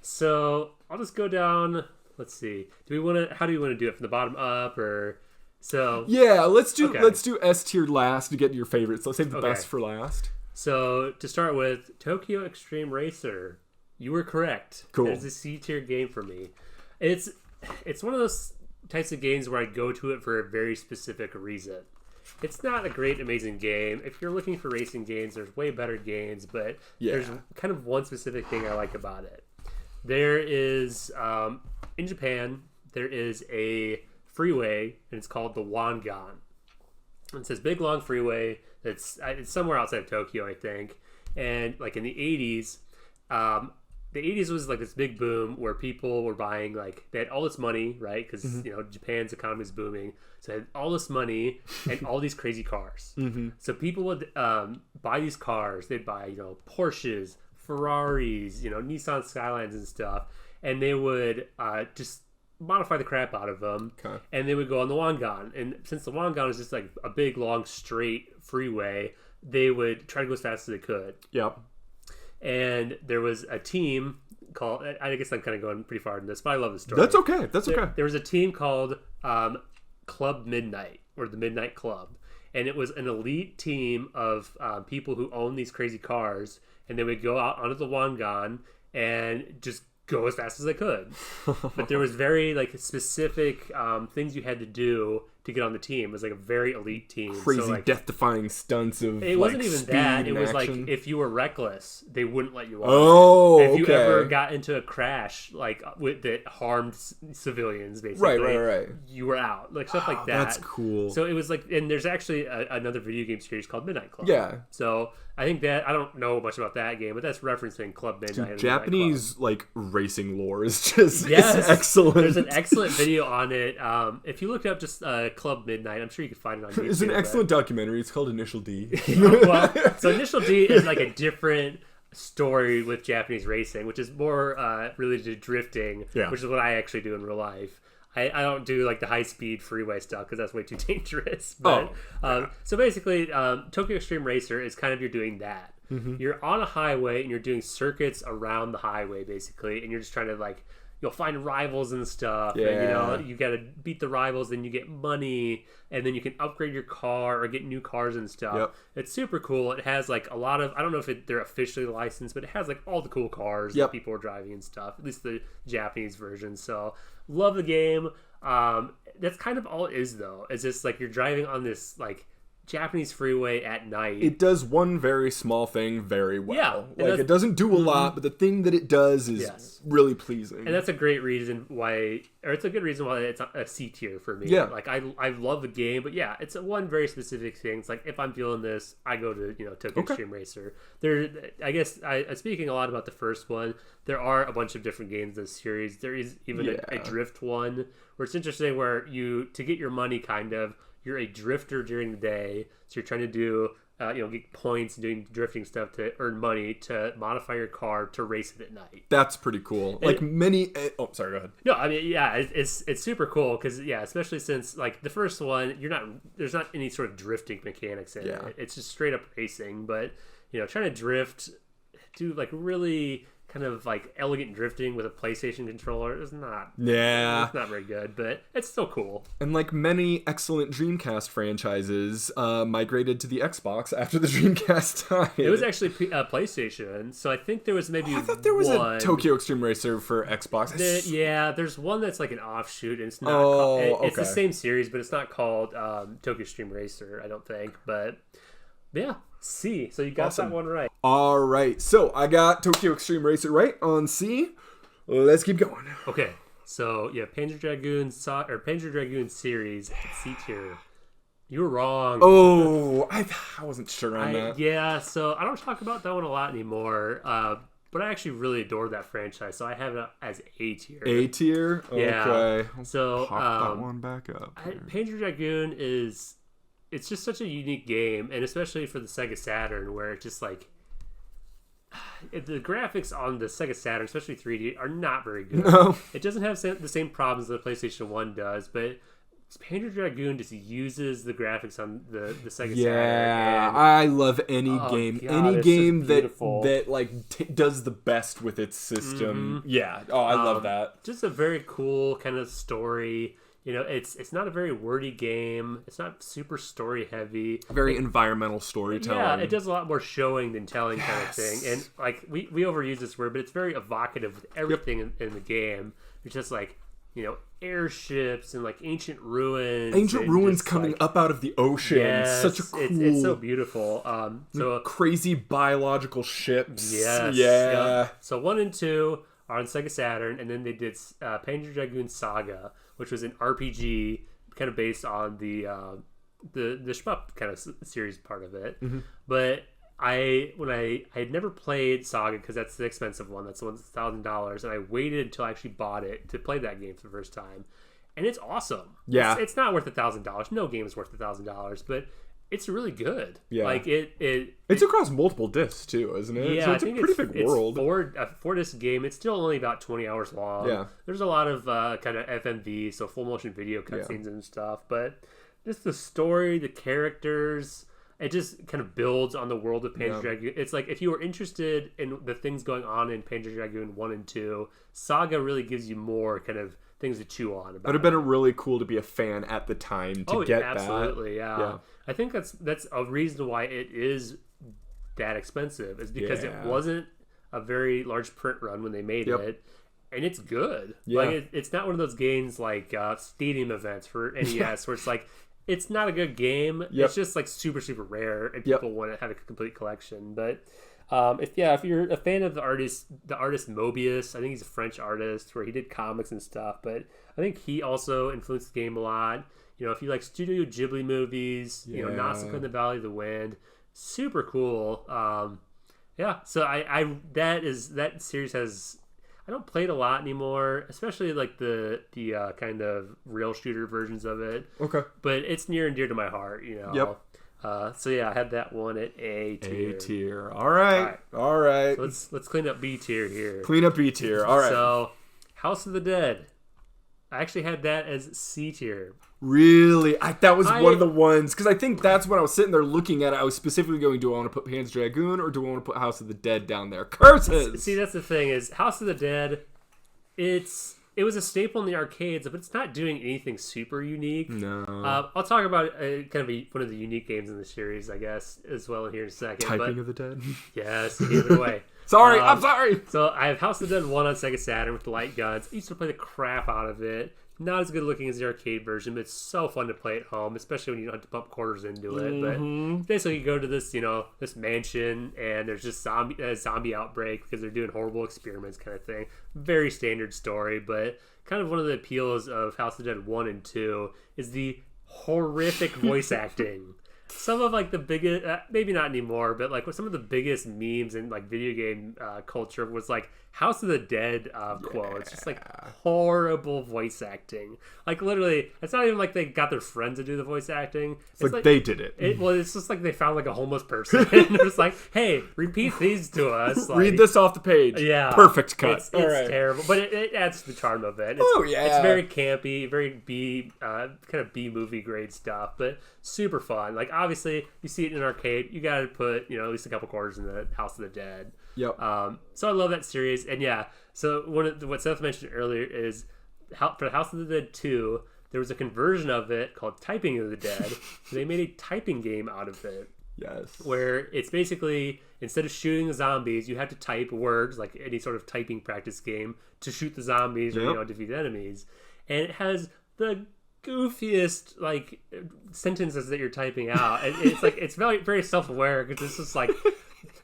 So I'll just go down. Let's see. How do you want to do it? From the bottom up or so? Yeah, let's do S tier last to get to your favorites. Let's save the best for last. So to start with, Tokyo Extreme Racer. You were correct. Cool. It's a C tier game for me. It's one of those types of games where I go to it for a very specific reason. It's not a great, amazing game. If you're looking for racing games, there's way better games, but there's kind of one specific thing I like about it. There is, in Japan, there is a freeway, and it's called the Wangan. It's this big, long freeway that's somewhere outside of Tokyo, I think. And, like, in the 80s, the 80s was, like, this big boom where people were buying, like, they had all this money, right? Because, Japan's economy is booming. So they had all this money and all these crazy cars. Mm-hmm. So people would buy these cars. They'd buy, Porsches, Ferraris, Nissan Skylines and stuff, and they would just modify the crap out of them, and they would go on the Wangan. And since the Wangan is just like a big, long, straight freeway, they would try to go as fast as they could. Yep. And there was a team called. I guess I'm kind of going pretty far in this, but I love the story. That's okay. That's okay. There was a team called Club Midnight, or the Midnight Club, and it was an elite team of people who own these crazy cars, and they would go out onto the Wangan and just go as fast as they could. But there was very like specific things you had to do to get on the team. It was like a very elite team. Crazy, so, like, death-defying stunts of it wasn't even that. It was action. like if you were reckless, they wouldn't let you on. Oh, if you okay. ever got into a crash like that harmed civilians, basically, right, you were out. Like stuff like that. That's cool. So it was like, and there's actually another video game series called Midnight Club. Yeah. So I think that I don't know much about that game, but that's referencing Club Midnight. Dude, Japanese like racing lore is just it's excellent. There's an excellent video on it. If you look up just Club Midnight, I'm sure you can find it on YouTube. It's an excellent documentary. It's called Initial D. Well, so Initial D is like a different story with Japanese racing, which is more related to drifting, which is what I actually do in real life. I don't do like the high speed freeway stuff because that's way too dangerous. But so basically, Tokyo Extreme Racer is kind of you're doing that. Mm-hmm. You're on a highway and you're doing circuits around the highway basically, and you're just trying to like you'll find rivals and stuff. Yeah. And you got to beat the rivals, then you get money, and then you can upgrade your car or get new cars and stuff. Yep. It's super cool. It has like a lot of I don't know if they're officially licensed, but it has like all the cool cars that people are driving and stuff. At least the Japanese version. So love the game. That's kind of all it is though. It's just like you're driving on this like Japanese freeway at night. It does one very small thing very well. Yeah, like it doesn't do a lot, but the thing that it does is really pleasing. And that's a great reason why, or it's a good reason why it's a C tier for me. Yeah, like I love the game, but yeah, it's one very specific thing. It's like if I'm feeling this, I go to Tokyo Extreme Racer. I guess speaking a lot about the first one. There are a bunch of different games in this series. There is even a drift one where it's interesting where to get your money kind of. You're a drifter during the day, so you're trying to do, get points, doing drifting stuff to earn money to modify your car to race it at night. That's pretty cool. Like many. Oh, sorry. Go ahead. No, I mean, yeah, it's super cool because especially since like the first one, there's not any sort of drifting mechanics in it. It's just straight up racing, but trying to drift, do like really kind of like elegant drifting with a PlayStation controller is not it's not very good, but it's still cool. And like many excellent Dreamcast franchises migrated to the Xbox after the Dreamcast died. It was actually PlayStation, so I think there was maybe I thought there was a Tokyo Extreme Racer for Xbox. There's one that's like an offshoot, and it's not it's the same series, but it's not called Tokyo Extreme Racer, I don't think. But yeah, C. So you got that one right. All right. So I got Tokyo Extreme Racer right on C. Let's keep going. Okay. So yeah, Panzer Dragoon series C tier. You were wrong. Oh, I wasn't sure on that. Yeah. So I don't talk about that one a lot anymore. But I actually really adore that franchise, so I have it as A tier. A tier. Yeah. Okay. So pop that one back up. Panzer Dragoon is. It's just such a unique game, and especially for the Sega Saturn, where it's just like the graphics on the Sega Saturn, especially 3D, are not very good. No. It doesn't have the same problems that the PlayStation 1 does, but Panzer Dragoon just uses the graphics on the Sega Saturn. Yeah, I love any game. God, any game that like does the best with its system. Mm-hmm. Yeah. Oh, I love that. Just a very cool kind of story. It's not a very wordy game. It's not super story heavy. Very environmental storytelling. Yeah, it does a lot more showing than telling kind of thing. And like we overuse this word, but it's very evocative with everything in the game. It's just like airships and like ancient ruins. Ancient ruins coming up out of the ocean. Yes, such a cool. It's so beautiful. So crazy biological ships. Yes. Yeah. Yep. So 1 and 2 are on Sega Saturn, and then they did Panzer Dragoon Saga, which was an RPG kind of based on the shmup kind of series part of it. Mm-hmm. But I had never played Saga because that's the expensive one. That's the one that's $1,000, and I waited until I actually bought it to play that game for the first time, and it's awesome. Yeah, it's not worth $1,000. No game is worth $1,000, but it's really good. Yeah, like it's across multiple discs too, isn't it? Yeah, so it's a pretty big world. A 4-disc game. It's still only about 20 hours long. Yeah, there's a lot of kind of FMV, so full motion video cutscenes and stuff. But just the story, the characters, it just kind of builds on the world of Panzer Dragoon. It's like if you were interested in the things going on in Panzer Dragoon 1 and 2, Saga really gives you more kind of things to chew on. It would have been really cool to be a fan at the time to get that. Absolutely, yeah. I think that's a reason why it is that expensive, is because it wasn't a very large print run when they made it. And it's good. Like it's not one of those games like Stadium Events for NES where it's like, it's not a good game. It's just like super, super rare, and people want to have a complete collection. But if you're a fan of the artist Mobius, I think he's a French artist where he did comics and stuff. But I think he also influenced the game a lot. You know, if you like Studio Ghibli movies, you know, Nausicaa in the Valley of the Wind, super cool. So that series has. I don't play it a lot anymore, especially like the kind of rail shooter versions of it. Okay. But it's near and dear to my heart, you know. Yep. I had that one at A tier. A tier. All right. So let's clean up B tier here. Clean up B tier. All right. So, House of the Dead. I actually had that as C tier. Really? That was one of the ones, because I think that's when I was sitting there looking at it. I was specifically going, do I want to put Panzer Dragoon or do I want to put House of the Dead down there? Curses! See, that's the thing, is House of the Dead, it was a staple in the arcades, but it's not doing anything super unique. No. I'll talk about kind of one of the unique games in the series, I guess, as well here in a second. Typing of the Dead? Yes, either way. Sorry, I'm sorry! So I have House of the Dead 1 on Sega Saturn with the light guns. I used to play the crap out of it. Not as good looking as the arcade version, but it's so fun to play at home, especially when you don't have to pump quarters into it. But basically, you go to this, this mansion, and there's just zombie outbreak because they're doing horrible experiments, kind of thing. Very standard story, but kind of one of the appeals of House of the Dead 1 and 2 is the horrific voice acting. Some of like the biggest, maybe not anymore, but like some of the biggest memes in like video game culture was like House of the Dead quotes. Just like horrible voice acting. Like literally, it's not even like they got their friends to do the voice acting. It's like they did it. It's just like they found like a homeless person and it was like, hey, repeat these to us. Like, read this off the page. Yeah. Perfect cut. It's terrible, but it adds to the charm of it. It's, It's very campy, very kind of B movie grade stuff, but super fun. Like obviously, you see it in an arcade, you got to put at least a couple quarters in the House of the Dead. Yep. So I love that series, and so what Seth mentioned earlier is for House of the Dead 2, there was a conversion of it called Typing of the Dead. So they made a typing game out of it. Yes. Where it's basically, instead of shooting the zombies, you have to type words, like any sort of typing practice game, to shoot the zombies or defeat enemies. And it has the goofiest like sentences that you're typing out, and it's very, very self-aware, because it's just like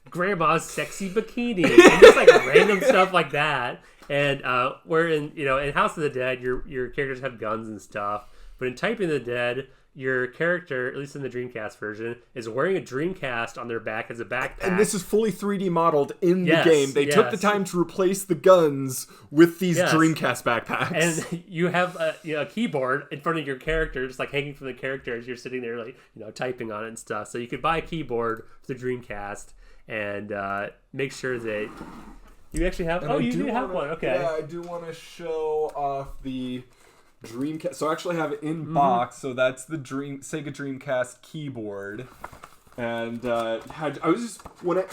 grandma's sexy bikini and just like random stuff like that. And where in House of the Dead, your characters have guns and stuff, but in Typing of the Dead, your character, at least in the Dreamcast version, is wearing a Dreamcast on their back as a backpack. And this is fully 3D modeled in the game. They took the time to replace the guns with these Dreamcast backpacks. And you have a keyboard in front of your character, just like hanging from the character as you're sitting there, like typing on it and stuff. So you could buy a keyboard for the Dreamcast and make sure that you actually have. You do have one. Okay. Yeah, I do want to show off the Dreamcast. So I actually have it in box. So that's the Sega Dreamcast keyboard. And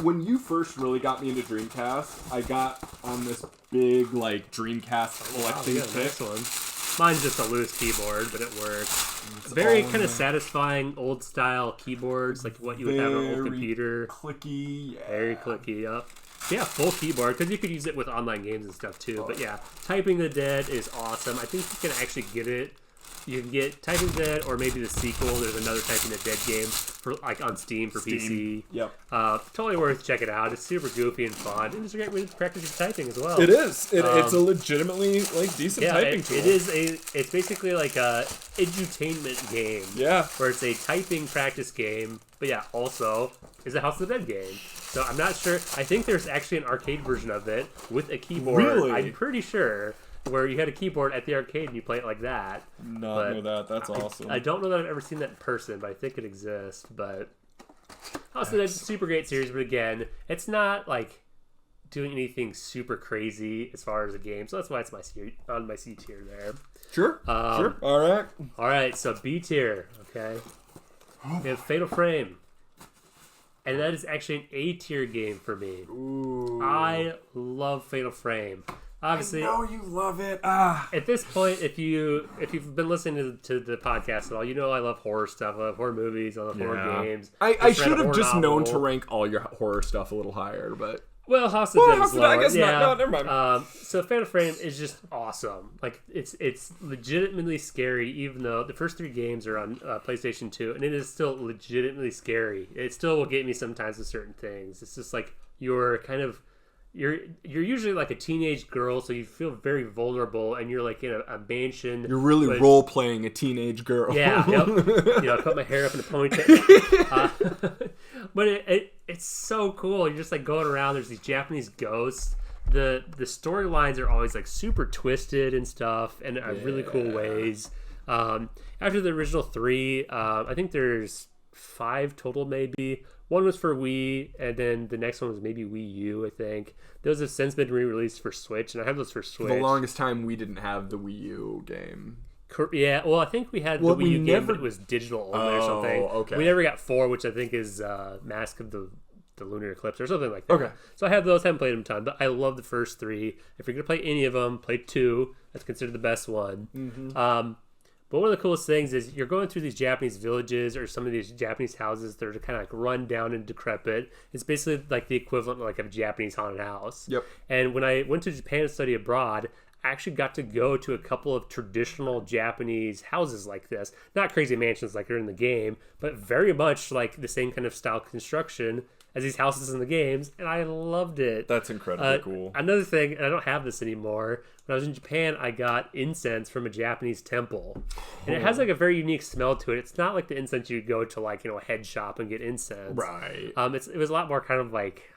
when you first really got me into Dreamcast, I got on this big like Dreamcast collecting this one. Mine's just a loose keyboard, but it works. It's very kind of satisfying old style keyboards, like what you would have on an old computer. Clicky. Yeah. Very clicky. Yep. Yeah, full keyboard, because you could use it with online games and stuff too. But yeah, Typing the Dead is awesome. I think you can actually get it. You can get Typing the Dead, or maybe the sequel. There's another Typing the Dead game for like on Steam for PC. Yep. Totally worth checking out. It's super goofy and fun, and it's a great way to practice your typing as well. It is. It's a legitimately like decent typing tool. It's basically like a edutainment game. Yeah. Where it's a typing practice game, but also is a House of the Dead game. So I'm not sure. I think there's actually an arcade version of it with a keyboard. Really? I'm pretty sure, where you had a keyboard at the arcade and you play it like that. Know that. That's awesome. I don't know that I've ever seen that in person, but I think it exists. But House of the Dead is a super great series, but again, it's not like doing anything super crazy as far as a game. So that's why it's on my C tier there. Sure. Sure. All right. So B tier. Okay. We have Fatal Frame. and that is actually an A tier game for me. Ooh. I love Fatal Frame. Obviously, I know you love it. At this point, if you've been listening to the podcast at all, you know I love horror stuff. I love horror movies. I love horror games. I should have just known to rank all your horror stuff a little higher, but well, House of the Dead is lower. I guess not. No, never mind. So Fatal Frame is just awesome. Like it's legitimately scary, even though the first 3 games are on PlayStation 2, and it is still legitimately scary. It still will get me sometimes with certain things. It's just like you're usually like a teenage girl, so you feel very vulnerable, and you're like in a mansion. You're really role playing a teenage girl. Yeah, yep. I put my hair up in a ponytail. But it's so cool. You're just like going around. There's these Japanese ghosts. The storylines are always like super twisted and stuff, and really cool ways. After the original 3, I think there's 5 total, maybe. One was for Wii, and then the next one was maybe Wii U, I think. Those have since been re-released for Switch, and I have those for Switch. For the longest time, we didn't have the Wii U game. Yeah, well, I think we had the Wii U game, but it was digital only or something. Okay. We never got 4, which I think is Mask of the Lunar Eclipse or something like that. Okay. So I have those, haven't played them a ton, but I love the first 3. If you're going to play any of them, play 2. That's considered the best one. Mm-hmm. But one of the coolest things is you're going through these Japanese villages or some of these Japanese houses that are kind of like run down and decrepit. It's basically like the equivalent of like a Japanese haunted house. Yep. And when I went to Japan to study abroad, I actually got to go to a couple of traditional Japanese houses like this. Not crazy mansions like are in the game, but very much like the same kind of style construction as these houses in the games, and I loved it. That's incredibly cool. Another thing, and I don't have this anymore, when I was in Japan, I got incense from a Japanese temple. And it has like a very unique smell to it. It's not like the incense you go to like, a head shop and get incense. Right. It was a lot more kind of like,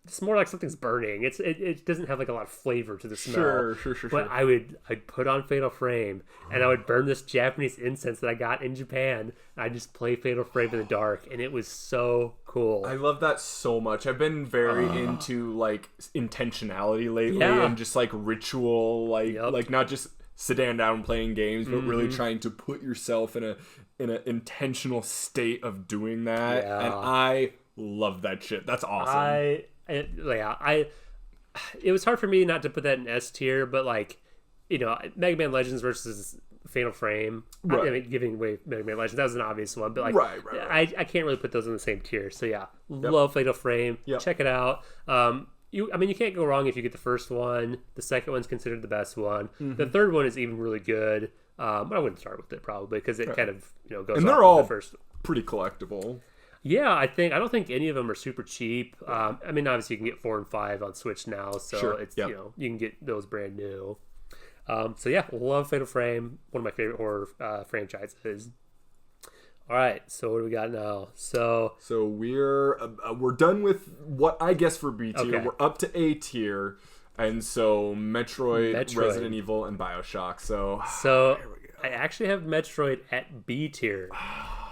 it's more like something's burning. It doesn't have like a lot of flavor to the smell. Sure. But I'd put on Fatal Frame and I would burn this Japanese incense that I got in Japan. I'd just play Fatal Frame in the dark, and it was so cool. I love that so much. I've been very into like intentionality lately and just like ritual, like not just sitting down and playing games, but really trying to put yourself in an intentional state of doing that. Yeah. And I love that shit. That's awesome. It was hard for me not to put that in S tier, but like, Mega Man Legends versus Fatal Frame. Right. I mean, giving away Mega Man Legends, that was an obvious one, but like, right. I can't really put those in the same tier. So yeah, love Fatal Frame. Yep. Check it out. You can't go wrong if you get the first one. The second one's considered the best one. Mm-hmm. The third one is even really good. But I wouldn't start with it probably because it kind of goes. And they're all the first pretty collectible. Yeah, I don't think any of them are super cheap. Obviously you can get 4 and 5 on Switch now, so it's you can get those brand new. So yeah, love Fatal Frame, one of my favorite horror franchises. All right, so what do we got now? So we're done with what I guess for B tier. Okay. We're up to A tier, and so Metroid, Resident Evil, and BioShock. So I actually have Metroid at B tier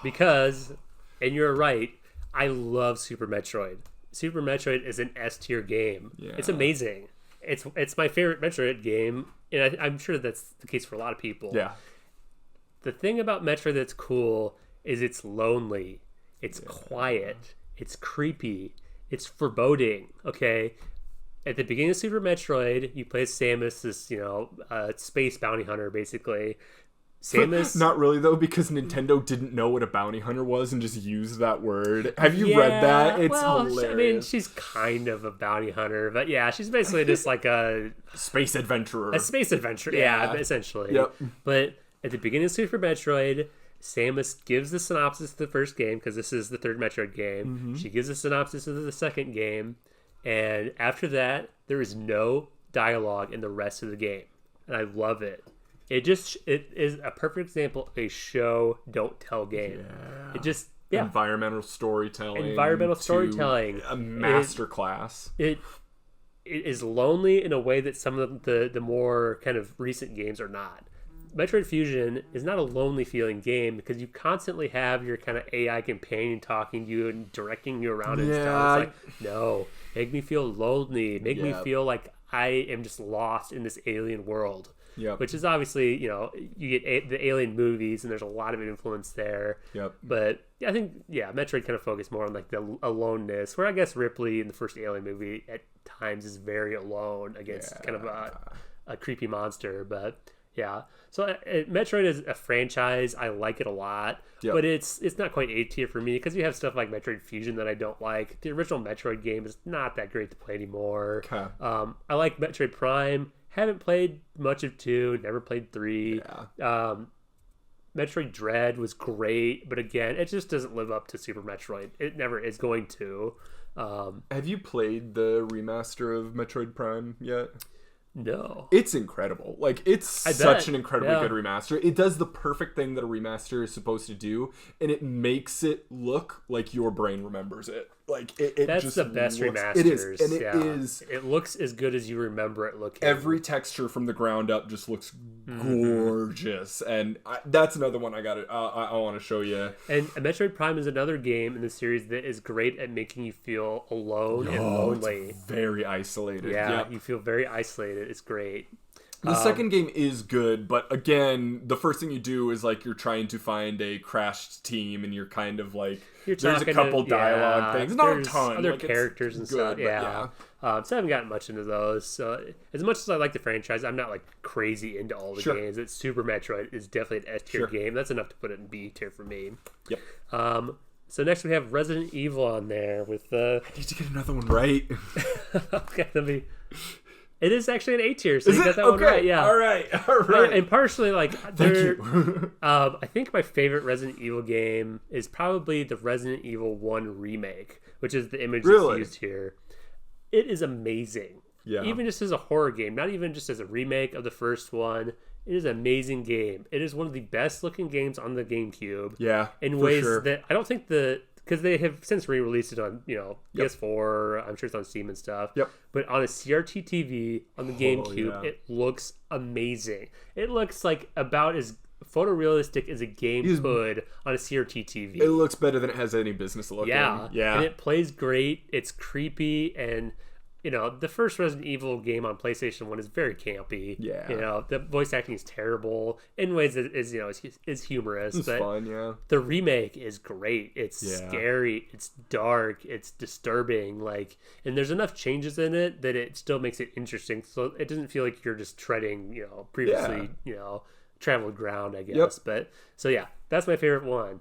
because. And you're right, I love Super Metroid. Super Metroid is an S tier game. Yeah. It's amazing. It's my favorite Metroid game, and I'm sure that's the case for a lot of people. Yeah. The thing about Metroid that's cool is it's lonely, it's quiet, it's creepy, it's foreboding. Okay, at the beginning of Super Metroid, you play as Samus, this space bounty hunter, basically. Samus, not really though, because Nintendo didn't know what a bounty hunter was and just used that word. Have you read that? It's hilarious. She's kind of a bounty hunter, but yeah, she's basically just like a space adventurer. Yeah, essentially. Yep. But at the beginning of Super Metroid, Samus gives the synopsis of the first game because this is the third Metroid game. Mm-hmm. She gives a synopsis of the second game, and after that, there is no dialogue in the rest of the game, and I love it. It is a perfect example of a show don't tell game. Yeah. Environmental storytelling. A masterclass. It is lonely in a way that some of the more kind of recent games are not. Metroid Fusion is not a lonely feeling game because you constantly have your kind of AI companion talking to you and directing you around and stuff. It's like, no, make me feel lonely. Make me feel like I am just lost in this alien world. Yep. which is obviously, you get the Alien movies, and there's a lot of influence there. Yep. But I think, Metroid kind of focused more on like the aloneness, where I guess Ripley in the first Alien movie at times is very alone against kind of a creepy monster. But yeah, so Metroid is a franchise. I like it a lot, but it's not quite A tier for me because you have stuff like Metroid Fusion that I don't like. The original Metroid game is not that great to play anymore. Okay. I like Metroid Prime. Haven't played much of 2. Never played 3. Yeah. Metroid Dread was great, but again, it just doesn't live up to Super Metroid. It never is going to. Have you played the remaster of Metroid Prime yet? No. It's incredible. Like, it's such an incredibly good remaster. It does the perfect thing that a remaster is supposed to do, and it makes it look like your brain remembers it. Like, that's just the best remasters. It is, and it is. It looks as good as you remember it looking. Every texture from the ground up just looks gorgeous, and that's another one I want to show you. And Metroid Prime is another game in the series that is great at making you feel alone and lonely. It's very isolated. Yeah, you feel very isolated. It's great. The second game is good, but again, the first thing you do is like you're trying to find a crashed team, and you're kind of like there's a couple dialogue things, not a ton, other like, characters and stuff. So I haven't gotten much into those. So as much as I like the franchise, I'm not like crazy into all the games. It's Super Metroid is definitely an S tier game. That's enough to put it in B tier for me. Yep. So next we have Resident Evil on there with I need to get another one right. Okay, let me. It is actually an A tier, so you got that one okay. right. Yeah. All right. And partially, like, Thank you. I think my favorite Resident Evil game is probably the Resident Evil 1 remake, which is the image that's used here. It is amazing. Yeah. Even just as a horror game, not even just as a remake of the first one. It is an amazing game. It is one of the best looking games on the GameCube. Yeah. In ways that I don't think because they have since re-released it on, PS4. I'm sure it's on Steam and stuff. Yep. But on a CRT TV on the GameCube, it looks amazing. It looks like about as photorealistic as a game could on a CRT TV. It looks better than it has any business looking. Yeah. And it plays great. It's creepy, and the first Resident Evil game on PlayStation 1 is very campy. Yeah. The voice acting is terrible in ways that is humorous. It's but fun, yeah. The remake is great. It's scary. It's dark. It's disturbing. And there's enough changes in it that it still makes it interesting. So it doesn't feel like you're just treading, previously, traveled ground, I guess. Yep. But so yeah, that's my favorite one.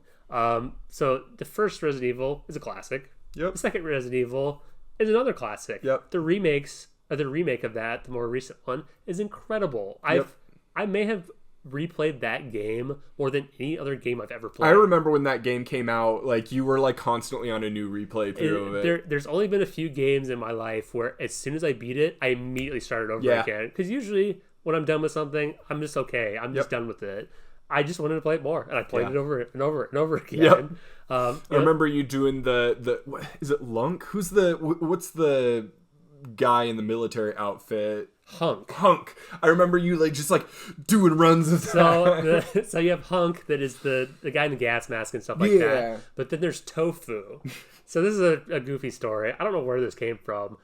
So the first Resident Evil is a classic. Yep. The second Resident Evil is another classic. Yep. The remake of that, the more recent one, is incredible. I may have replayed that game more than any other game I've ever played. I remember when that game came out, like you were like constantly on a new replay through of it. There's only been a few games in my life where as soon as I beat it, I immediately started over again. Because usually when I'm done with something, I'm just okay. I'm just done with it. I just wanted to play it more, and I played it over and over and over again. Yep. I remember you doing the is it Lunk? What's the guy in the military outfit? Hunk. I remember you just doing runs of that. So you have Hunk, that is the guy in the gas mask and stuff like that. But then there's Tofu. So this is a goofy story. I don't know where this came from.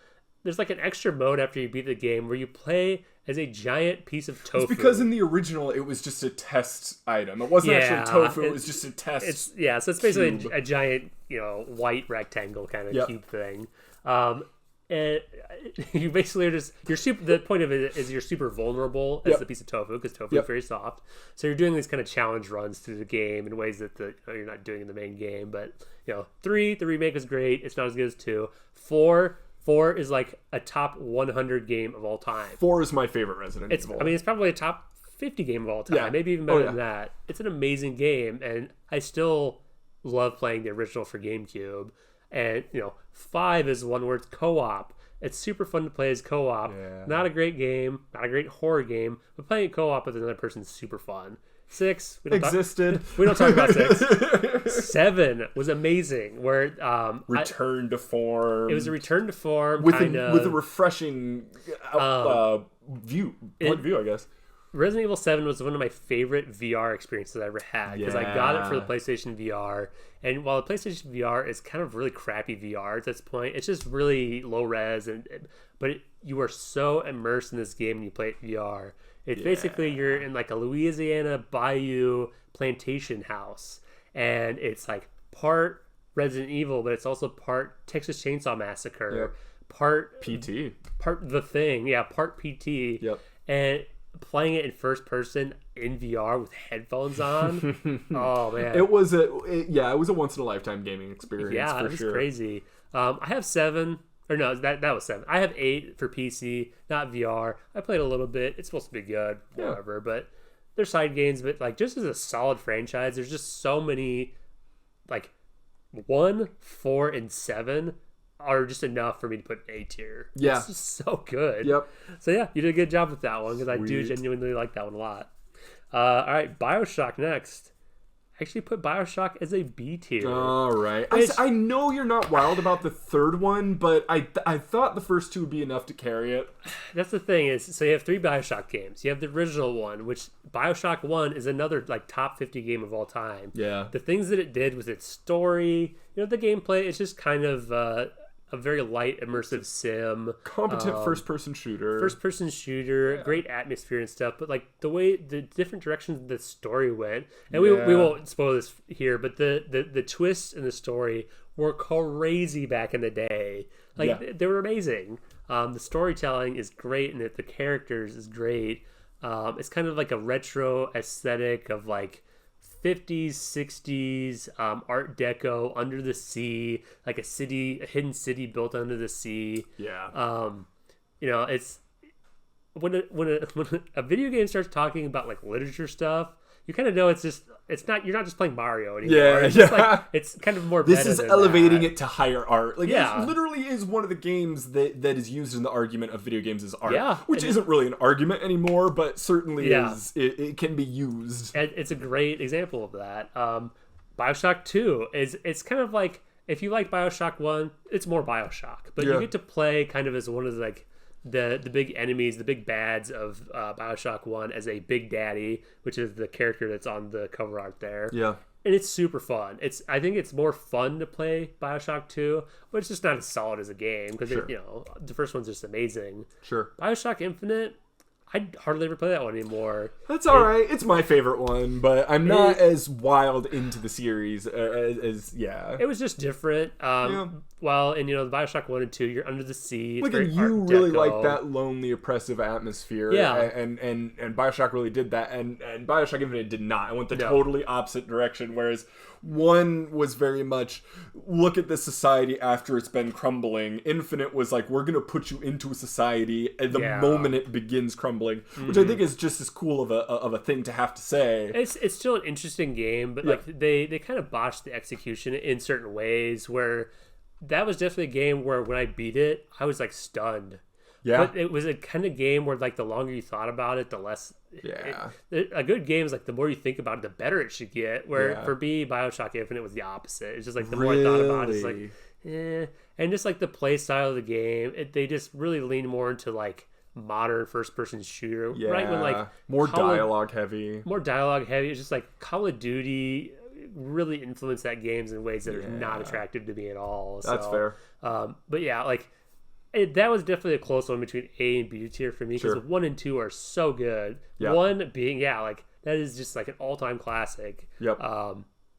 There's an extra mode after you beat the game where you play as a giant piece of tofu. It's because in the original it was just a test item. It wasn't actually tofu. It was just a test. So it's basically a giant, white rectangle kind of cube thing. And you basically are just the point of it is you're super vulnerable as the piece of tofu, because tofu is very soft. So you're doing these kind of challenge runs through the game in ways that you're not doing in the main game. But 3, the remake is great. It's not as good as 2. 4 is a top 100 game of all time. 4 is my favorite Resident Evil. It's probably a top 50 game of all time. Maybe even better than that. It's an amazing game, and I still love playing the original for GameCube. And 5 is one where it's co-op. It's super fun to play as co-op. Not a great game, not a great horror game, but playing co-op with another person is super fun. 6 we don't talk about 6. 7 was amazing, where return to form. It was a return to form with a refreshing point of view, I guess. Resident Evil 7 was one of my favorite VR experiences I ever had because I got it for the PlayStation VR. And while the PlayStation VR is kind of really crappy VR at this point, it's just really low res. But you are so immersed in this game when you play it VR. It's basically you're in like a Louisiana bayou plantation house. And it's like part Resident Evil, but it's also part Texas Chainsaw Massacre, part PT, part The Thing, part PT. Yep. And playing it in first person in VR with headphones on. Oh man, it was a once in a lifetime gaming experience. Yeah, for it was sure. crazy. I have 7, or no, that was 7. I have 8 for PC, not VR. I played a little bit. It's supposed to be good, whatever. But they're side games. But like, just as a solid franchise, there's just so many. Like 1, 4, and 7 are just enough for me to put an A tier. Yeah. It's just so good. Yep. So yeah, you did a good job with that one because I do genuinely like that one a lot. All right, BioShock next. I actually put BioShock as a B tier. All right. I know you're not wild about the third one, but I thought the first 2 would be enough to carry it. That's the thing is, so you have 3 BioShock games. You have the original one, which BioShock 1 is another like top 50 game of all time. Yeah. The things that it did with its story, the gameplay, it's just kind of a very light, immersive sim. Competent first-person shooter. Great atmosphere and stuff. But like the different directions the story went, and we won't spoil this here, but the twists in the story were crazy back in the day. Like they were amazing. The storytelling is great, and the characters is great. It's kind of like a retro aesthetic of like 50s, 60s, Art Deco, under the sea, like a hidden city built under the sea. Yeah. It's when a video game starts talking about like literature stuff, you kind of know you're not just playing Mario anymore. Yeah, it's just like, it's kind of more. This is elevating that. it to higher art. Like it literally is one of the games that is used in the argument of video games as art. Yeah, which isn't really an argument anymore, but certainly is. It can be used. And it's a great example of that. BioShock 2 it's kind of like if you like BioShock 1, it's more BioShock, but you get to play kind of as one of the big enemies, the big bads of BioShock 1 as a Big Daddy, which is the character that's on the cover art there. Yeah. And it's super fun. I think it's more fun to play BioShock 2, but it's just not as solid as a game because the first one's just amazing. Sure. BioShock Infinite, I hardly ever play that one anymore. That's all right. It's my favorite one, but I'm not as wild into the series as It was just different. Well, and the BioShock 1 and 2, you're under the sea. Like, you really like that lonely, oppressive atmosphere. Yeah. And BioShock really did that, and BioShock Infinite did not. It went the totally opposite direction, whereas 1 was very much, look at this society after it's been crumbling. Infinite was like, we're going to put you into a society at the moment it begins crumbling, which I think is just as cool of a thing to have to say. It's still an interesting game, but like they kind of botched the execution in certain ways where that was definitely a game where when I beat it, I was like stunned. Yeah. But it was a kind of game where like the longer you thought about it, the less. Yeah. A good game is like the more you think about it, the better it should get. Where for me, BioShock Infinite was the opposite. It's just like the more I thought about it, it's like, and just like the play style of the game, they just really lean more into like modern first-person shooter. Yeah. Right when like more dialogue heavy. It's just like Call of Duty really influenced that games in ways that are not attractive to me at all. That's fair. But yeah, like that was definitely a close one between A and B tier for me because 1 and 2 are so good. Yeah. 1 being like that is just like an all-time classic. Yep.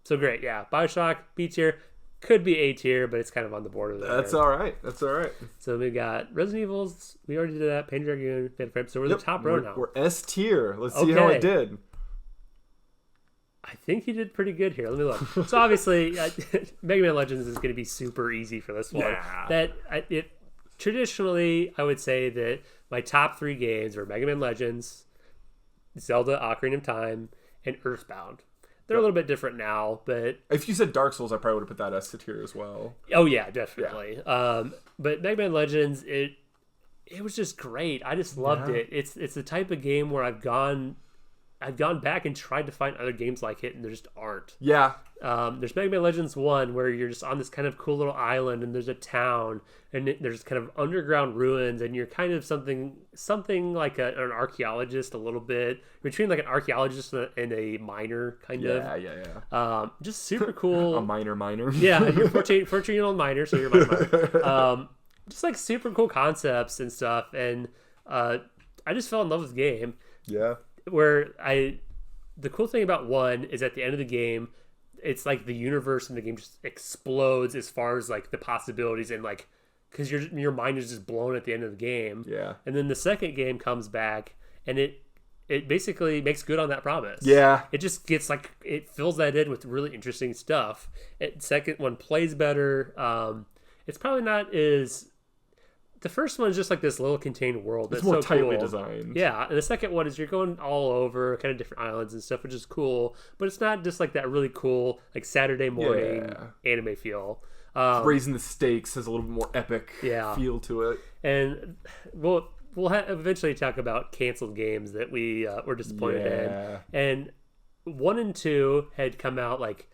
So great. Yeah, BioShock B tier. Could be A tier, but it's kind of on the border there. That's all right. So we got Resident Evils. We already did that. Panzer Dragoon, Phantom Frame. So we're the top row now. We're S tier. Let's see how it did. I think he did pretty good here. Let me look. So obviously, Mega Man Legends is going to be super easy for this one. Yeah. Traditionally, I would say that my top 3 games were Mega Man Legends, Zelda Ocarina of Time, and Earthbound. They're a little bit different now, but if you said Dark Souls, I probably would have put that S tier as well. Oh yeah, definitely. Yeah. But Mega Man Legends, it was just great. I just loved it. It's the type of game where I've gone back and tried to find other games like it, and there just aren't. Yeah. There's Mega Man Legends 1 where you're just on this kind of cool little island and there's a town and there's kind of underground ruins and you're kind of something like an archaeologist a little bit, between like an archaeologist and a miner kind of. Yeah. Just super cool. A miner. Yeah, you're 14-year-old miner, so you're a miner. Just like super cool concepts and stuff, and I just fell in love with the game. Yeah. The cool thing about 1 is at the end of the game, it's like the universe in the game just explodes as far as like the possibilities, and like because your mind is just blown at the end of the game. Yeah. And then the second game comes back and it basically makes good on that promise. Yeah. It just gets like, it fills that in with really interesting stuff. Second one plays better. It's probably not as, the first one is just like this little contained world. It's more so tightly cool. designed. Yeah, and the second one is you're going all over, kind of different islands and stuff, which is cool. But it's not just like that really cool, like Saturday morning anime feel. Raising the stakes has a little bit more epic feel to it. And we'll eventually talk about canceled games that we were disappointed in. And 1 and 2 had come out like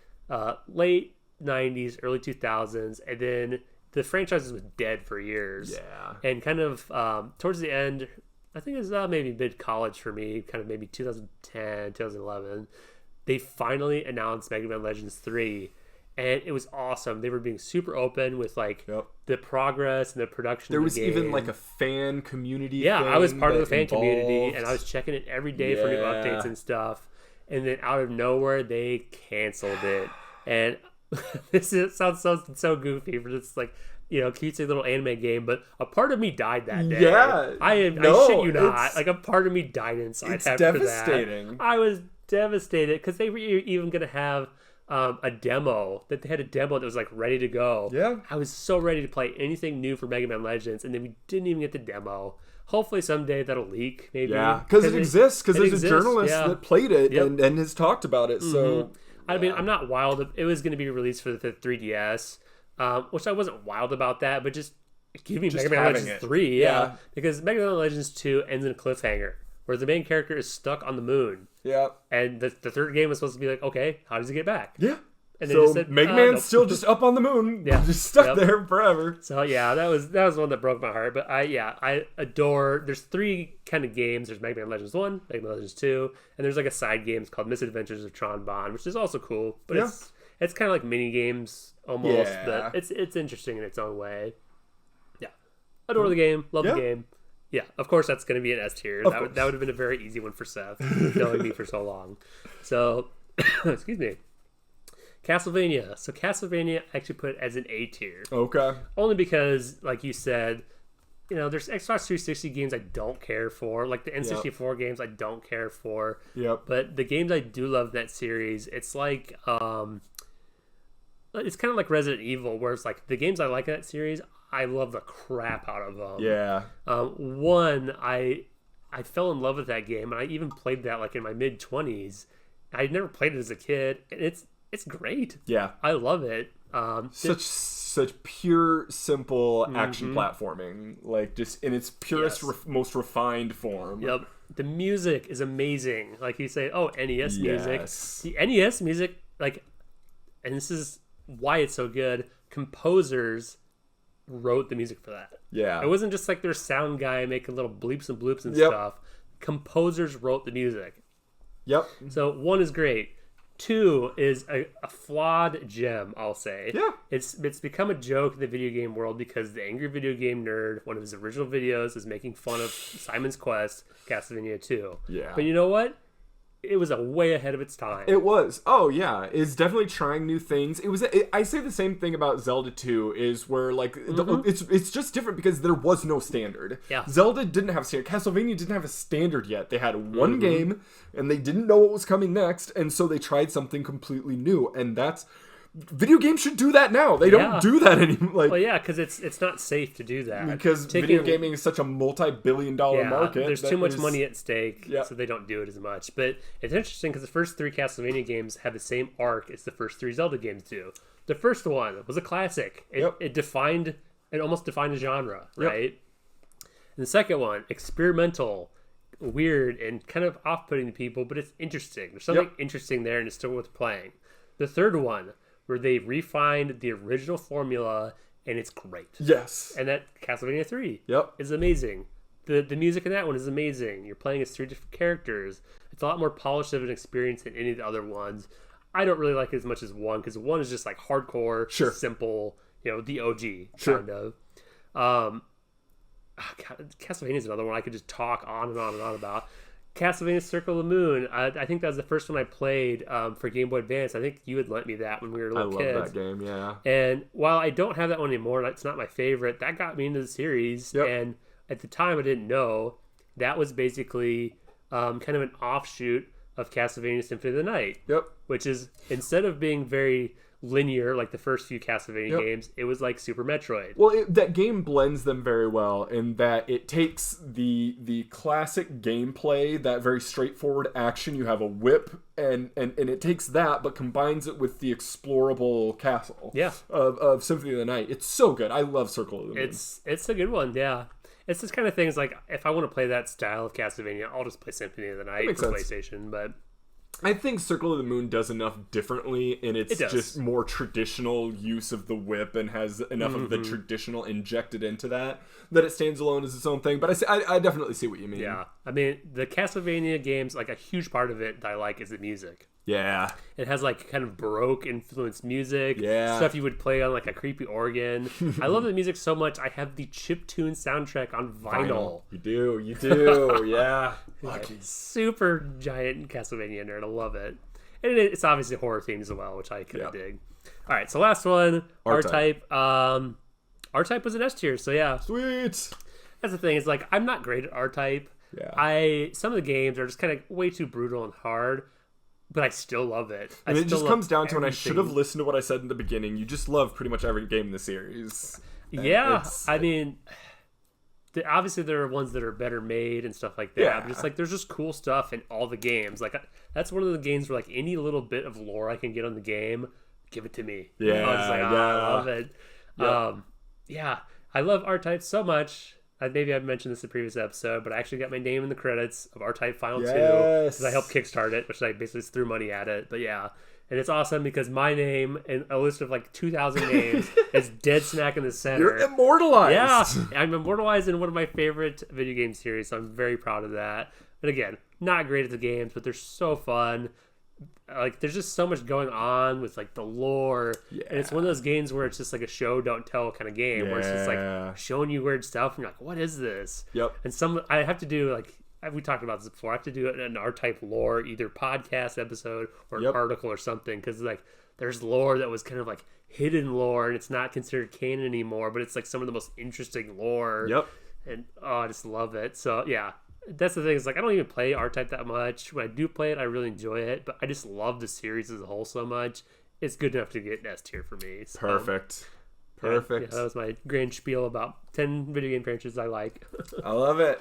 late 90s, early 2000s, and then the franchise was dead for years. Yeah. And kind of towards the end, I think it was maybe mid-college for me, kind of maybe 2010, 2011, they finally announced Mega Man Legends 3. And it was awesome. They were being super open with like the progress and the production. There of the game. was even like a fan community. Yeah, I was part of the fan involved. community, and I was checking it every day for new updates and stuff. And then out of nowhere, they canceled it. And sounds so goofy, but it's like, cutesy little anime game. But a part of me died that day. Yeah, I shit you not. Like a part of me died inside. It's after devastating. That. I was devastated because they were even gonna have a demo, that they had a demo that was like ready to go. Yeah. I was so ready to play anything new for Mega Man Legends, and then we didn't even get the demo. Hopefully someday that'll leak, maybe. Yeah, because it exists, because there's a journalist that played it and has talked about it. So, I mean, I'm not wild. It was going to be released for the 3DS, which I wasn't wild about that, but just give me Mega Man Legends 3, yeah. Because Mega Man Legends 2 ends in a cliffhanger, where the main character is stuck on the moon. Yeah. And the third game was supposed to be like, okay, how does he get back? Yeah. And they so just said, Mega Man's still just up on the moon. Yeah. Just stuck there forever. So yeah, that was one that broke my heart. But I adore, there's 3 kind of games. There's Mega Man Legends 1, Mega Man Legends 2, and there's like a side games called Misadventures of Tron Bond, which is also cool. But it's kind of like mini games almost. Yeah. But it's interesting in its own way. Yeah. Adore the game. Love the game. Yeah, of course that's going to be an S tier. That would have been a very easy one for Seth, knowing me for so long. So, excuse me. Castlevania. So Castlevania I actually put it as an A tier. Okay. Only because, like you said, there's Xbox 360 games I don't care for. Like the N64 games I don't care for. Yep. But the games I do love in that series, it's like, it's kind of like Resident Evil, where it's like the games I like in that series, I love the crap out of them. Yeah. 1, I fell in love with that game, and I even played that like in my mid-20s. I'd never played it as a kid, and it's great. Yeah. I love it. Such pure, simple action platforming, like just in its purest, most refined form. Yep. The music is amazing. Like you say, NES music. The NES music, like, and this is why it's so good, composers wrote the music for that. Yeah. It wasn't just like their sound guy making little bleeps and bloops and stuff. Composers wrote the music. Yep. So 1 is great. 2 is a flawed gem, I'll say. Yeah. It's become a joke in the video game world because the Angry Video Game Nerd, one of his original videos, is making fun of Simon's Quest, Castlevania 2. Yeah. But you know what? It was a way ahead of its time. It was. Oh, yeah. It's definitely trying new things. I say the same thing about Zelda 2, is where, like, it's just different because there was no standard. Yeah. Zelda didn't have a standard. Castlevania didn't have a standard yet. They had one game, and they didn't know what was coming next, and so they tried something completely new, and that's... Video games should do that now. They don't do that anymore. Like, well, yeah, because it's not safe to do that. Because video gaming is such a multi-billion-dollar market. There's too much money at stake, so they don't do it as much. But it's interesting because the first 3 Castlevania games have the same arc as the first 3 Zelda games do. The first one was a classic. It almost defined a genre, right? And the second one, experimental, weird, and kind of off-putting to people, but it's interesting. There's something interesting there, and it's still worth playing. the third one, where they refined the original formula, and it's great. Yes. And that Castlevania 3 Yep. is amazing. The music in that one is amazing. You're playing as 3 different characters. It's a lot more polished of an experience than any of the other ones. I don't really like it as much as 1, because 1 is just like hardcore, simple, the OG, kind of. Castlevania is another one I could just talk on and on and on about. Castlevania Circle of the Moon. I think that was the first one I played for Game Boy Advance. I think you had lent me that when we were little kids. I love that game, yeah. And while I don't have that one anymore, it's not my favorite, that got me into the series. Yep. And at the time, I didn't know that was basically kind of an offshoot of Castlevania Symphony of the Night. Yep. Which is, instead of being very linear like the first few Castlevania games, it was like Super Metroid. Well, that game blends them very well in that it takes the classic gameplay, that very straightforward action. You have a whip, and it takes that, but combines it with the explorable castle of Symphony of the Night. It's so good. I love Circle of the Moon. It's a good one, yeah. It's this kind of thing. It's like, if I want to play that style of Castlevania, I'll just play Symphony of the Night for PlayStation, but... I think Circle of the Moon does enough differently in its just more traditional use of the whip, and has enough of the traditional injected into that it stands alone as its own thing. But I definitely see what you mean. Yeah. I mean, the Castlevania games, like a huge part of it that I like is the music. Yeah. It has like kind of Baroque influenced music. Yeah. Stuff you would play on like a creepy organ. I love the music so much. I have the chiptune soundtrack on vinyl. You do. Yeah. Lucky. Super giant Castlevania nerd. I love it. And it's obviously horror themed as well, which I kind of dig. All right, so last one, R-Type. R-Type was an S tier, so yeah. Sweet. That's the thing. It's like, I'm not great at R-Type. Yeah. Some of the games are just kind of way too brutal and hard, but I still love it. And it just comes down to, when I should have listened to what I said in the beginning, you just love pretty much every game in the series. Yeah, I mean, obviously there are ones that are better made and stuff like that, but it's like there's just cool stuff in all the games. Like, that's one of the games where like any little bit of lore I can get on the game, give it to me. Yeah, I was like, I love it. Yeah, I love R-Type so much. Maybe I've mentioned this in a previous episode, but I actually got my name in the credits of R-Type Final 2 because I helped kickstart it, which I basically just threw money at it. But yeah, and it's awesome because my name and a list of like 2,000 names is dead smack in the center. You're immortalized. Yeah, I'm immortalized in one of my favorite video game series, so I'm very proud of that. And again, not great at the games, but they're so fun. Like, there's just so much going on with like the lore, and it's one of those games where it's just like a show don't tell kind of game, where it's just like showing you weird stuff, and you're like, what is this? And I have to do, like, we talked about this before, I have to do an R-Type lore, either podcast episode or an article or something, because like there's lore that was kind of like hidden lore, and it's not considered canon anymore, but it's like some of the most interesting lore. And I just love it. So yeah, that's the thing, is like I don't even play R-Type that much. When I do play it, I really enjoy it, but I just love the series as a whole so much. It's good enough to get an S tier for me. So, Perfect. Yeah, that was my grand spiel about 10 video game franchises I like. I love it.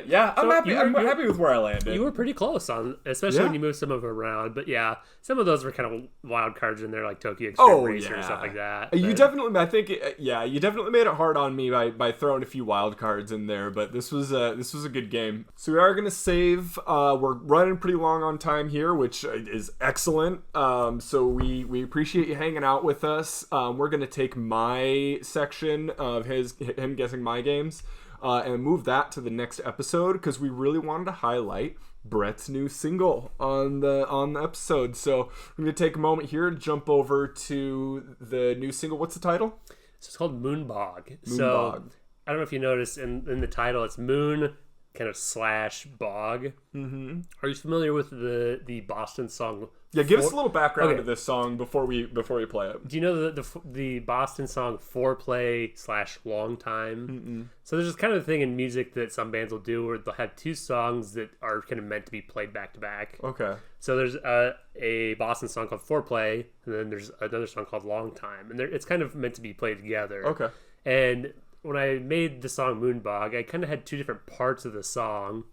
Yeah, I'm happy. I'm happy with where I landed. You were pretty close on, especially when you moved some of them around. But yeah, some of those were kind of wild cards in there, like Tokyo Extreme Racer and stuff like that. You definitely, I think, you definitely made it hard on me by throwing a few wild cards in there. But this was a good game. So we are gonna save. We're running pretty long on time here, which is excellent. So we appreciate you hanging out with us. We're gonna take my section of him guessing my games, and move that to the next episode, because we really wanted to highlight Brett's new single on the episode. So I'm gonna take a moment here to jump over to the new single. What's the title? So it's called Moonbog. So I don't know if you noticed in the title, it's moon kind of / bog. Mm-hmm. Are you familiar with the Boston song? Yeah, give us a little background to this song before we play it. Do you know the Boston song Foreplay / Long Time? Mm-mm. So there's this kind of thing in music that some bands will do where they'll have two songs that are kind of meant to be played back to back. Okay. So there's a Boston song called Foreplay, and then there's another song called Long Time, and it's kind of meant to be played together. Okay. And when I made the song Moonbog, I kind of had two different parts of the song,